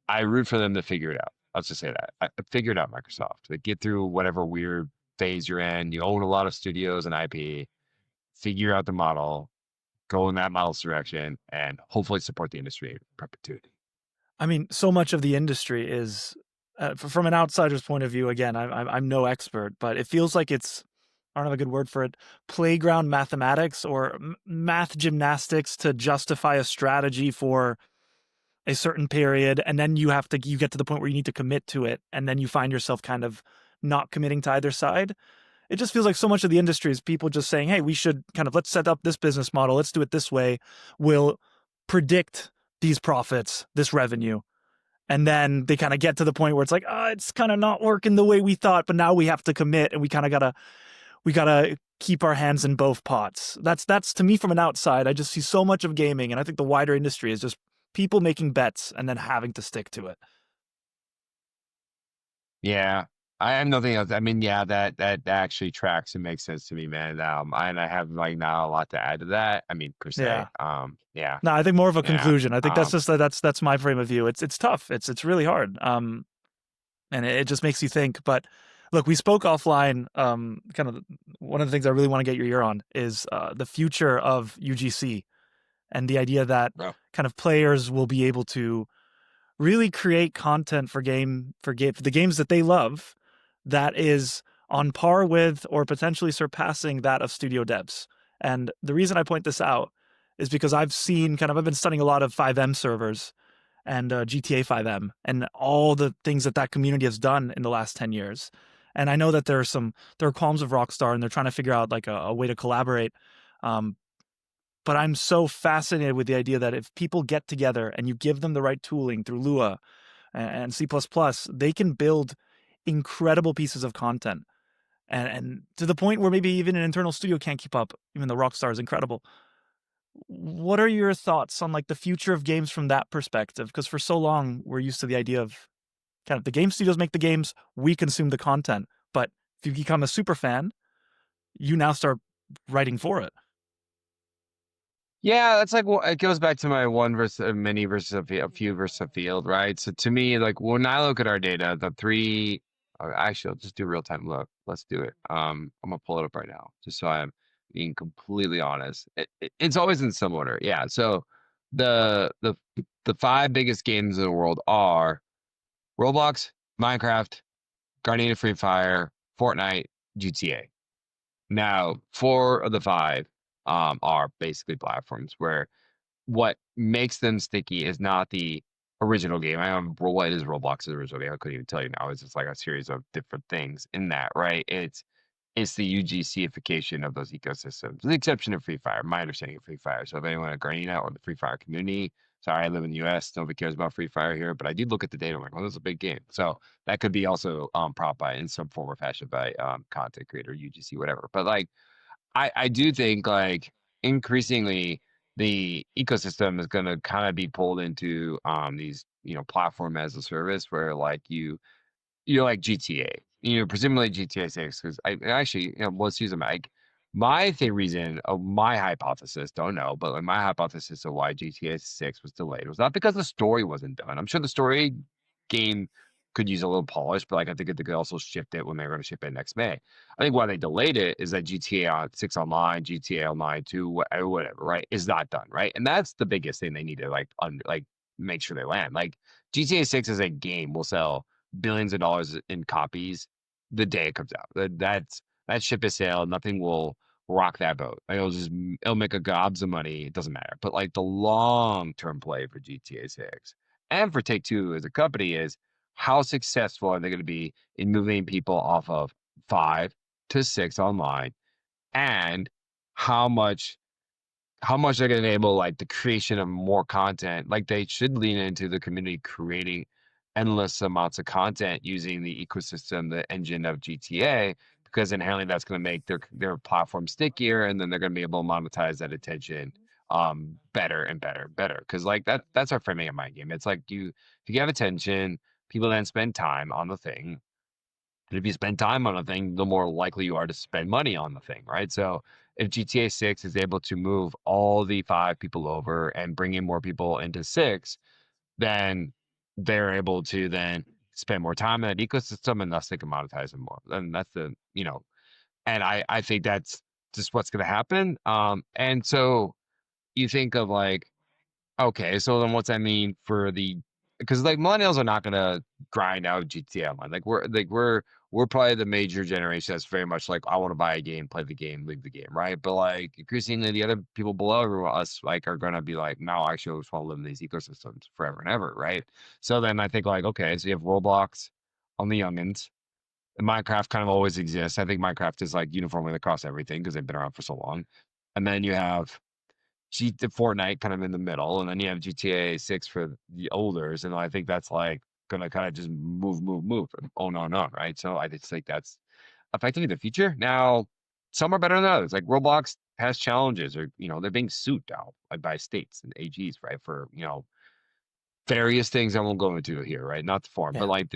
I root for them to figure it out. Let's just say that. Figure it out, Microsoft. Like, get through whatever weird phase you're in. You own a lot of studios and IP. Figure out the model, go in that model's direction, and hopefully support the industry in perpetuity. I mean, so much of the industry is, from an outsider's point of view. Again, I'm no expert, but it feels like it's, I don't have a good word for it, playground mathematics or math gymnastics to justify a strategy for a certain period, and then you get to the point where you need to commit to it, and then you find yourself kind of not committing to either side. It just feels like so much of the industry is people just saying, hey, we should kind of, let's set up this business model, let's do it this way, we'll predict these profits, this revenue. And then they kind of get to the point where it's like, it's kind of not working the way we thought, but now we have to commit, and we kind of gotta keep our hands in both pots. That's to me, from an outside, I just see so much of gaming, and I think the wider industry is just people making bets and then having to stick to it. Yeah, I have nothing else. I mean, yeah, that actually tracks and makes sense to me, man. And I have like not a lot to add to that. I mean, per se. Yeah. Yeah, No, I think more of a yeah. conclusion. I think that's just that's my frame of view. It's tough. It's really hard. And it just makes you think. But look, we spoke offline. Kind of one of the things I really want to get your ear on is the future of UGC and the idea that Bro. kind of players will be able to really create content for the games that they love that is on par with or potentially surpassing that of studio devs. And the reason I point this out is because I've been studying a lot of 5M servers and GTA 5M and all the things that community has done in the last 10 years. And I know that there are qualms of Rockstar, and they're trying to figure out like a way to collaborate. Um, but I'm so fascinated with the idea that if people get together and you give them the right tooling through Lua and C++, they can build incredible pieces of content. And to the point where maybe even an internal studio can't keep up, even though Rockstar is incredible. What are your thoughts on like the future of games from that perspective? Because for so long we're used to the idea of kind of the game studios make the games, we consume the content. But if you become a super fan, you now start writing for it. Yeah, that's like it goes back to my one versus a many versus a few versus a field, right? So to me, like when I look at our data, the three, actually, I'll just do real time look. Let's do it. I'm gonna pull it up right now, just so I'm being completely honest. It's always in some order, yeah. So the the the five biggest games in the world are Roblox, Minecraft, Guardian of Free Fire, Fortnite, GTA. Now, four of the five are basically platforms where what makes them sticky is not the original game. I don't know what is Roblox's original game. I couldn't even tell you now. It's just like a series of different things in that, right? It's the UGCification of those ecosystems, with the exception of Free Fire, my understanding of Free Fire. So if anyone at Garena or the Free Fire community, sorry, I live in the US, nobody cares about Free Fire here, but I did look at the data. I'm like, well, this is a big game. So that could be also propped by in some form or fashion by content creator, UGC, whatever. But like I do think like increasingly the ecosystem is going to kind of be pulled into these platform as a service where like you're like GTA, presumably GTA 6 because I actually let's use them like reason of my hypothesis don't know but like my hypothesis of why GTA 6 was delayed was not because the story wasn't done. I'm sure the story game could use a little polish, but like I think they could also shift it when they were going to ship it next May. I think why they delayed it is that GTA 6 Online, GTA Online 2, whatever, right, is not done, right? And that's the biggest thing they need to like make sure they land. Like GTA 6 as a game will sell billions of dollars in copies the day it comes out. That ship is sailed. Nothing will rock that boat. Like, it'll make a gobs of money. It doesn't matter. But like the long term play for GTA 6 and for Take Two as a company is how successful are they going to be in moving people off of 5 to 6 online, and how much they're going to enable like the creation of more content. Like they should lean into the community creating endless amounts of content using the ecosystem, the engine of GTA, because inherently that's going to make their platform stickier, and then they're going to be able to monetize that attention better and better and better. Because like that's our framing of mind game. It's like if you have attention, people then spend time on the thing, and if you spend time on a thing, the more likely you are to spend money on the thing, right? So if GTA 6 is able to move all the five people over and bring in more people into six, then they're able to then spend more time in that ecosystem and thus they can monetize them more. And that's and I think that's just what's going to happen. And so you think of like, okay, so then what's that mean for the because like millennials are not gonna grind out GTA Online. We're probably the major generation that's very much like I want to buy a game, play the game, leave the game, right? But like increasingly the other people below us like are gonna be like, no, actually I just want to live in these ecosystems forever and ever, right? So then I think like, okay, so you have Roblox on the youngins. And Minecraft kind of always exists. I think Minecraft is like uniformly across everything because they've been around for so long. And then you have Fortnite kind of in the middle, and then you have GTA 6 for the olders, and I think that's like gonna kind of just move on and on, right? So I just think that's effectively the future. Now, some are better than others. Like Roblox has challenges, or they're being sued now by states and AGs, right? For various things I won't go into here, right? Not the form, but Yeah. like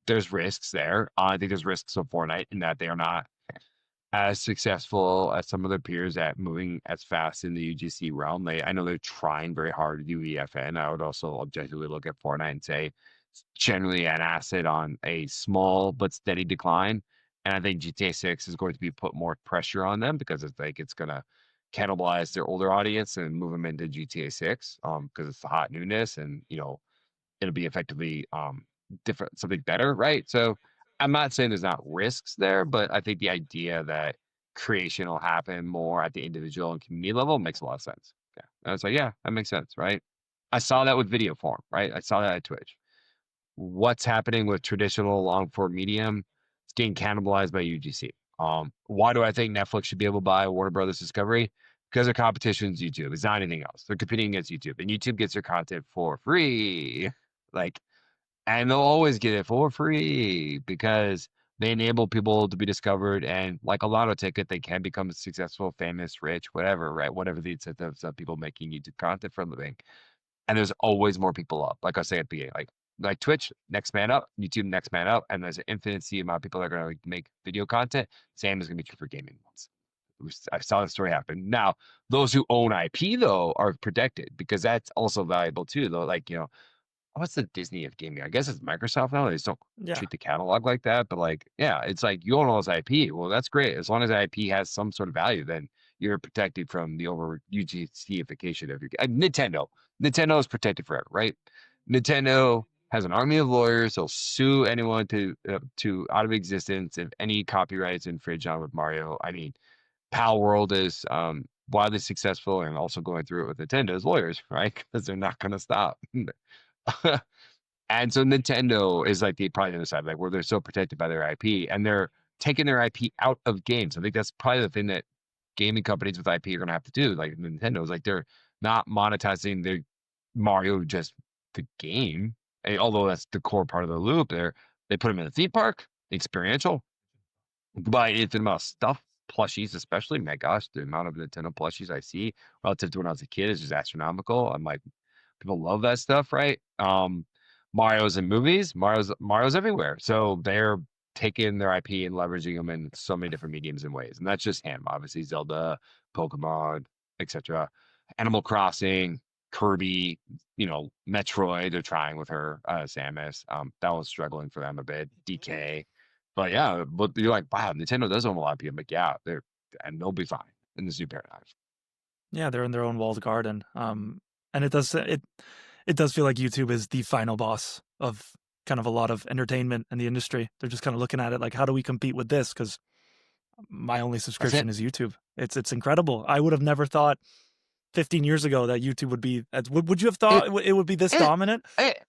there's risks there. I think there's risks of Fortnite in that they are not as successful as some of their peers at moving as fast in the UGC realm. I know they're trying very hard to do EFN. I would also objectively look at Fortnite and say it's generally an asset on a small but steady decline. And I think GTA 6 is going to be put more pressure on them because it's going to cannibalize their older audience and move them into GTA 6 because it's the hot newness and it'll be effectively different, something better, right? So I'm not saying there's not risks there, but I think the idea that creation will happen more at the individual and community level makes a lot of sense. Yeah. And I was like, yeah, that makes sense, right? I saw that with video form, right? I saw that at Twitch. What's happening with traditional long form medium? getting cannibalized by UGC. Why do I think Netflix should be able to buy Warner Brothers Discovery? Because their competition is YouTube. It's not anything else. They're competing against YouTube, and YouTube gets their content for free. Like, and they'll always get it for free because they enable people to be discovered. And like a lotto ticket, they can become successful, famous, rich, whatever, right? Whatever the incentives of people making YouTube content for a living. And there's always more people up. Like I say at the beginning, like Twitch, next man up, YouTube, next man up, and there's an infinite amount of people that are going to make video content. Same is going to be true for gaming ones. I saw the story happen. Now, those who own IP though are protected because that's also valuable too. Though, like what's the Disney of gaming? I guess it's Microsoft now. They just don't Yeah. treat the catalog like that. But like, yeah, it's like you own all this IP. Well, that's great. As long as IP has some sort of value, then you're protected from the over UGCification of your Nintendo. Nintendo is protected forever, right? Nintendo has an army of lawyers. They'll sue anyone to out of existence if any copyrights infringed on with Mario. I mean, Pal World is wildly successful and also going through it with Nintendo's lawyers, right? Because they're not going to stop. And so Nintendo is like the probably the other side, like where they're so protected by their IP and they're taking their IP out of games. I think that's probably the thing that gaming companies with IP are gonna have to do. Like Nintendo is like they're not monetizing their Mario just the game, although that's the core part of the loop. They put them in the theme park, experiential, buy infinite amount of stuff, plushies especially. My gosh, the amount of Nintendo plushies I see relative to when I was a kid is just astronomical. I'm like, people love that stuff, right? Mario's in movies, Mario's everywhere. So they're taking their IP and leveraging them in so many different mediums and ways. And that's just him, obviously Zelda, Pokemon, etc. Animal Crossing, Kirby, Metroid, they're trying with her, Samus. That was struggling for them a bit. DK. But yeah, but you're like, wow, Nintendo does own a lot of people. I'm like, yeah, and they'll be fine in this new paradigm. Yeah, they're in their own walled garden. And it does feel like YouTube is the final boss of kind of a lot of entertainment in the industry. They're just kind of looking at it like, how do we compete with this? Because my only That's it. subscription is YouTube. It's incredible. I would have never thought 15 years ago that YouTube would be. Would you have It, thought it would be this it, dominant? it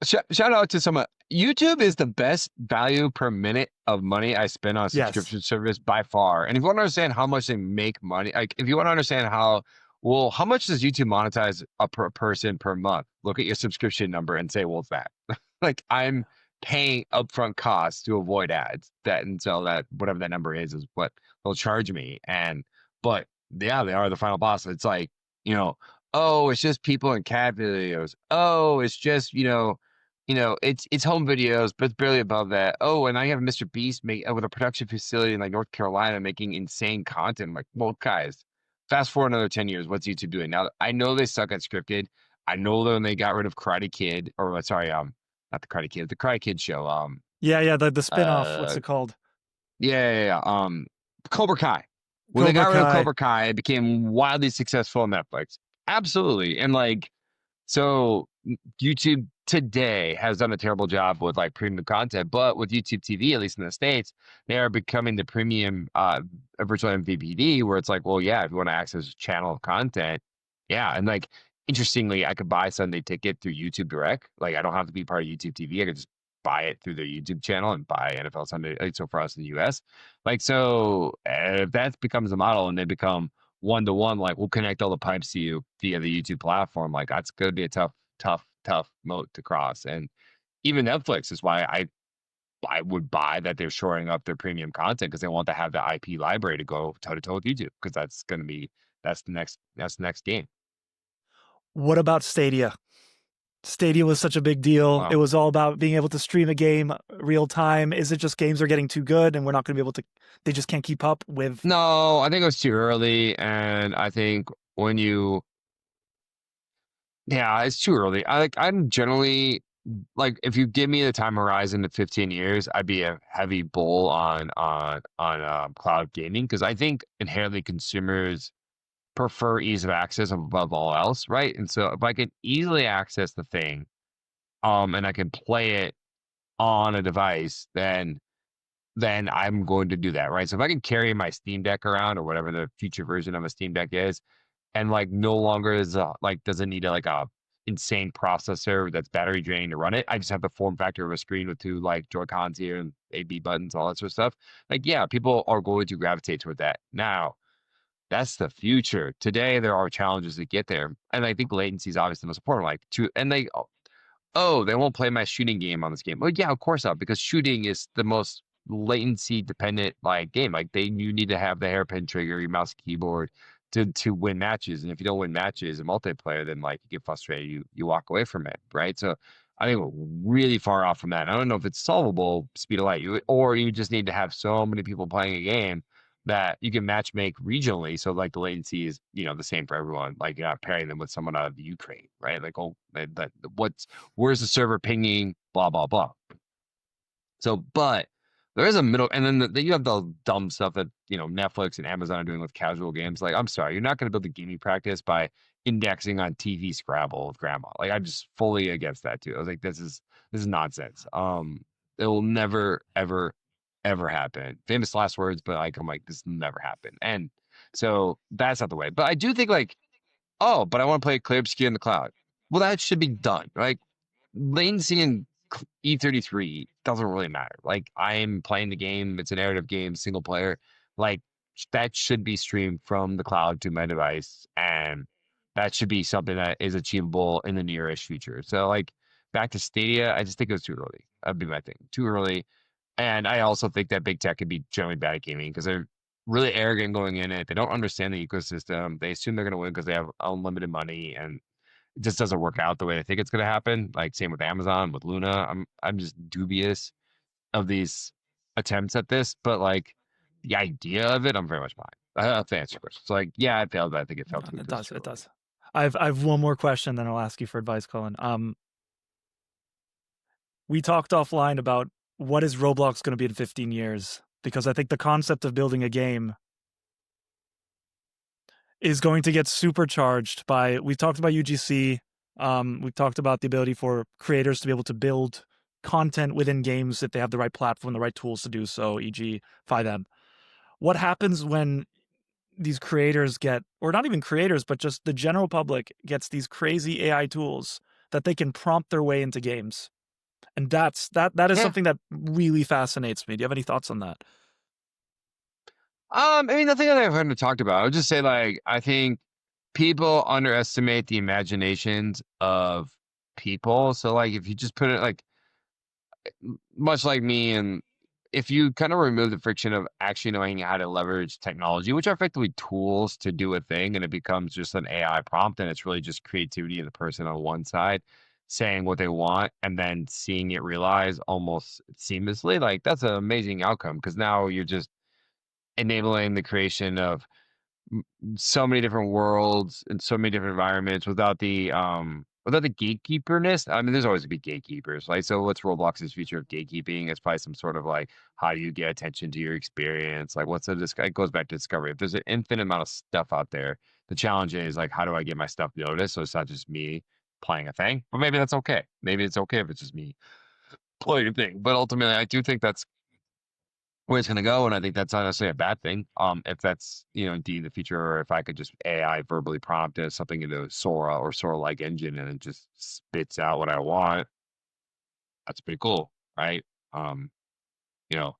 shout out to someone. YouTube is the best value per minute of money I spend on a Yes. subscription service by far. And if you want to understand how much they make money, like if you want to understand how much does YouTube monetize a per person per month? Look at your subscription number and say, well, it's that. Like I'm paying upfront costs to avoid ads. And so that whatever that number is what they'll charge me. But yeah, they are the final boss. It's like, oh, it's just people in cat videos. Oh, it's just, it's home videos, but it's barely above that. Oh, and I have Mr. Beast with a production facility in like North Carolina making insane content. I'm like, well, guys, fast forward another 10 years, what's YouTube doing? Now I know they suck at scripted. I know that when they got rid of Karate Kid, or sorry, not the Karate Kid, the Karate Kid show. Yeah. The spinoff. What's Uh it called? yeah. Cobra Kai. When they Cobra got rid of Kai. Cobra Kai, it became wildly successful on Netflix. Absolutely. And like, so YouTube today has done a terrible job with like premium content, but with YouTube TV, at least in the States, they are becoming the premium virtual MVPD where it's like, well, yeah, if you want to access a channel of content, yeah. And like, interestingly, I could buy Sunday Ticket through YouTube Direct. Like, I don't have to be part of YouTube TV. I could just buy it through their YouTube channel and buy NFL Sunday. Like, so for us in the US, like, so if that becomes a model and they become one to one, like we'll connect all the pipes to you via the YouTube platform. Like that's going to be a tough moat to cross. And even Netflix is why I would buy that they're shoring up their premium content because they want to have the IP library to go toe to toe with YouTube because that's the next game. What about Stadia? Stadia was such a big deal. It Wow. was all about being able to stream a game real time. Is it just games are getting too good and we're not going to be able to, they just can't keep up with? No, I think it was too early, and I think when you yeah, it's too early. I'm generally like if you give me the time horizon of 15 years, I'd be a heavy bull on cloud gaming because I think inherently consumers prefer ease of access above all else, right? And so if I can easily access the thing, and I can play it on a device, then I'm going to do that, right? So if I can carry my Steam Deck around or whatever the future version of a Steam Deck is, and like no longer is like doesn't need a insane processor that's battery draining to run it. I just have the form factor of a screen with two like Joy Cons here and AB buttons, all that sort of stuff. Like, yeah, people are going to gravitate toward that. Now, that's the future. Today, there are challenges to get there, and I think latency is obviously the most important. Like, and they won't play my shooting game on this game. Well, yeah, of course not, because shooting is the most latency dependent like game. Like you need to have the hairpin trigger, your mouse, keyboard to win matches. And if you don't win matches in multiplayer, then like you get frustrated, you walk away from it, right? So I think we're really far off from that. I don't know if it's solvable, speed of light, or you just need to have so many people playing a game that you can match make regionally. So like the latency is, the same for everyone. Like you're not pairing them with someone out of the Ukraine, right? Like, oh, where's the server pinging, blah, blah, blah. So, but there is a middle, and then you have the dumb stuff that, Netflix and Amazon are doing with casual games. Like, I'm sorry, you're not going to build a gaming practice by indexing on TV Scrabble with grandma. Like, I'm just fully against that too. I was like, this is nonsense. It will never, ever, ever happen. Famous last words, but like, I'm like, this will never happen. And so that's not the way. But I do think like, oh, but I want to play Clear Obscure in the cloud. Well, that should be done. Like latency in E33 doesn't really matter. Like I'm playing the game, it's a narrative game, single player. Like that should be streamed from the cloud to my device, and that should be something that is achievable in the nearest future. So like back to Stadia, I just think it was too early. That'd be my thing. Too early. And I also think that big tech could be generally bad at gaming because they're really arrogant going in it. They don't understand the ecosystem. They assume they're going to win because they have unlimited money, and it just doesn't work out the way they think it's going to happen. Like same with Amazon, with Luna. I'm just dubious of these attempts at this, but like the idea of it, I'm very much behind. I have to answer your question. So like, yeah, it failed, but I think it failed too It because it's does. too It early. does. I've one more question, then I'll ask you for advice, Colin. We talked offline about what is Roblox going to be in 15 years, because I think the concept of building a game is going to get supercharged by, we've talked about UGC. We've talked about the ability for creators to be able to build content within games if they have the right platform, the right tools to do so, e.g. 5M. What happens when these creators get, or not even creators, but just the general public gets these crazy AI tools that they can prompt their way into games? And that is Yeah. something that really fascinates me. Do you have any thoughts on that? I mean, nothing that I've heard talked about. I would just say like I think people underestimate the imaginations of people. So like if you just put it like much like me, and if you kind of remove the friction of actually knowing how to leverage technology, which are effectively tools to do a thing, and it becomes just an AI prompt, and it's really just creativity of the person on one side saying what they want and then seeing it realize almost seamlessly, like that's an amazing outcome because now you're just enabling the creation of so many different worlds and so many different environments without the gatekeeperness. I mean, there's always gonna be gatekeepers, right? So what's Roblox's future of gatekeeping? It's probably some sort of like how do you get attention to your experience? Like what's it goes back to discovery. If there's an infinite amount of stuff out there, the challenge is like how do I get my stuff noticed so it's not just me playing a thing? But maybe that's okay. Maybe it's okay if it's just me playing a thing. But ultimately I do think that's where it's going to go, and I think that's not necessarily a bad thing. If that's indeed the future, or if I could just AI verbally prompt something into Sora or Sora-like engine, and it just spits out what I want, that's pretty cool, right? Um, you know,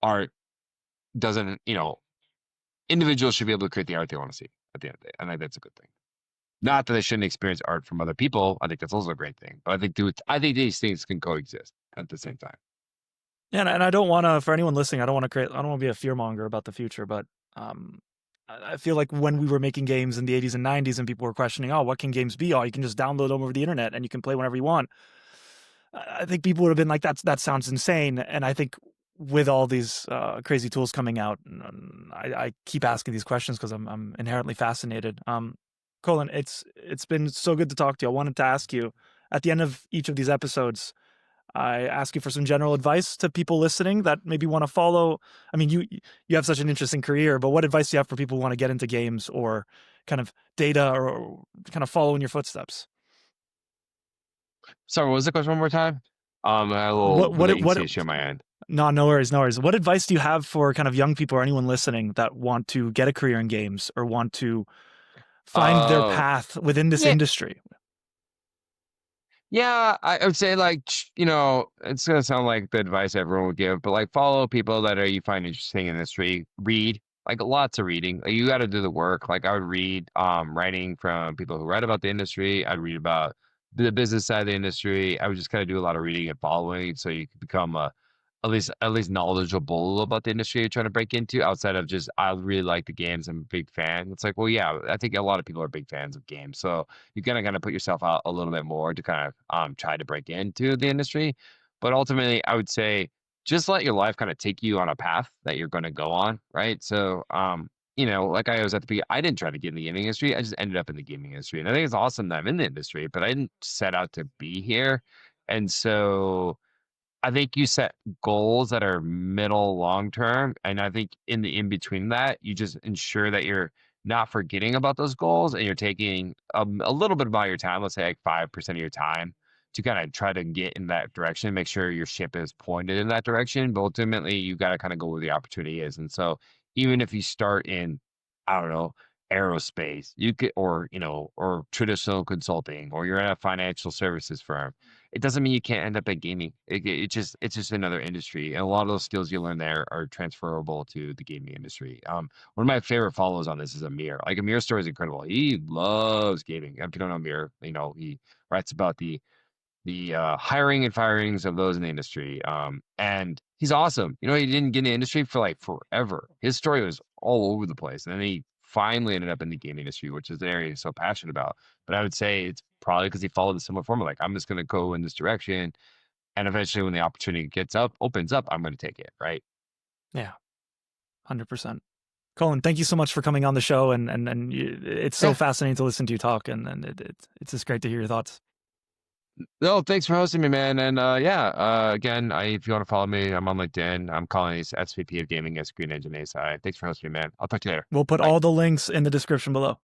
art doesn't, individuals should be able to create the art they want to see at the end of the day, and I think that's a good thing. Not that they shouldn't experience art from other people. I think that's also a great thing, but I think these things can coexist at the same time. Yeah, and I don't want to, for anyone listening, I don't want to be a fearmonger about the future, but um, I feel like when we were making games in the 80s and 90s and people were questioning, oh, what can games be? Oh, you can just download them over the internet and you can play whenever you want. I think people would have been like, that sounds insane. And I think with all these crazy tools coming out, I keep asking these questions because I'm inherently fascinated. Colin, it's been so good to talk to you. I wanted to ask you at the end of each of these episodes, I ask you for some general advice to people listening that maybe want to follow. I mean, you have such an interesting career, but what advice do you have for people who want to get into games or kind of data or kind of follow in your footsteps? Sorry, what was the question one more time? I had a little What latency issue on my end. No worries, no worries. What advice do you have for kind of young people or anyone listening that want to get a career in games or want to find their Oh, path within this yeah. industry? Yeah, I would say like you know, it's gonna sound like the advice everyone would give, but like follow people that are you find interesting in the industry. Read like lots of reading. Like, you got to do the work. Like I would read writing from people who write about the industry. I'd read about the business side of the industry. I would just kind of do a lot of reading and following, so you could become a at least knowledgeable about the industry you're trying to break into. Outside of just I really like the games. I'm a big fan. It's like, well, yeah, I think a lot of people are big fans of games, so you gotta kind of put yourself out a little bit more to kind of try to break into the industry. But ultimately, I would say just let your life kind of take you on a path that you're going to go on, right? So, you know, like I was at the beginning, I didn't try to get in the gaming industry. I just ended up in the gaming industry, and I think it's awesome that I'm in the industry. But I didn't set out to be here, and so I think you set goals that are middle long term, and I think in the in between that, you just ensure that you're not forgetting about those goals, and you're taking a little bit about your time, let's say like 5% of your time, to kind of try to get in that direction, make sure your ship is pointed in that direction. But ultimately, you got to kind of go where the opportunity is. And so, even if you start in, I don't know, aerospace, you could, or you know, or traditional consulting, or you're at a financial services firm, it doesn't mean you can't end up at gaming. It's just another industry, and a lot of those skills you learn there are transferable to the gaming industry. One of my favorite follows on this is Amir. Like Amir's story is incredible. He loves gaming. If you don't know Amir, you know he writes about the hiring and firings of those in the industry. And he's awesome. You know, he didn't get in the industry for like forever. His story was all over the place, and then he finally ended up in the game industry, which is the area he's so passionate about. But I would say it's probably because he followed a similar formula. Like, I'm just going to go in this direction, and eventually, when the opportunity opens up, I'm going to take it. Right. Yeah, 100%. Colin, thank you so much for coming on the show, and it's so Yeah. fascinating to listen to you talk, and it's just great to hear your thoughts. No, thanks for hosting me, man. And yeah, again, if you want to follow me, I'm on LinkedIn. I'm Colan Neese, SVP of Gaming at Screen Engine ASI. Thanks for hosting me, man. I'll talk to you later. We'll put Bye. all the links in the description below.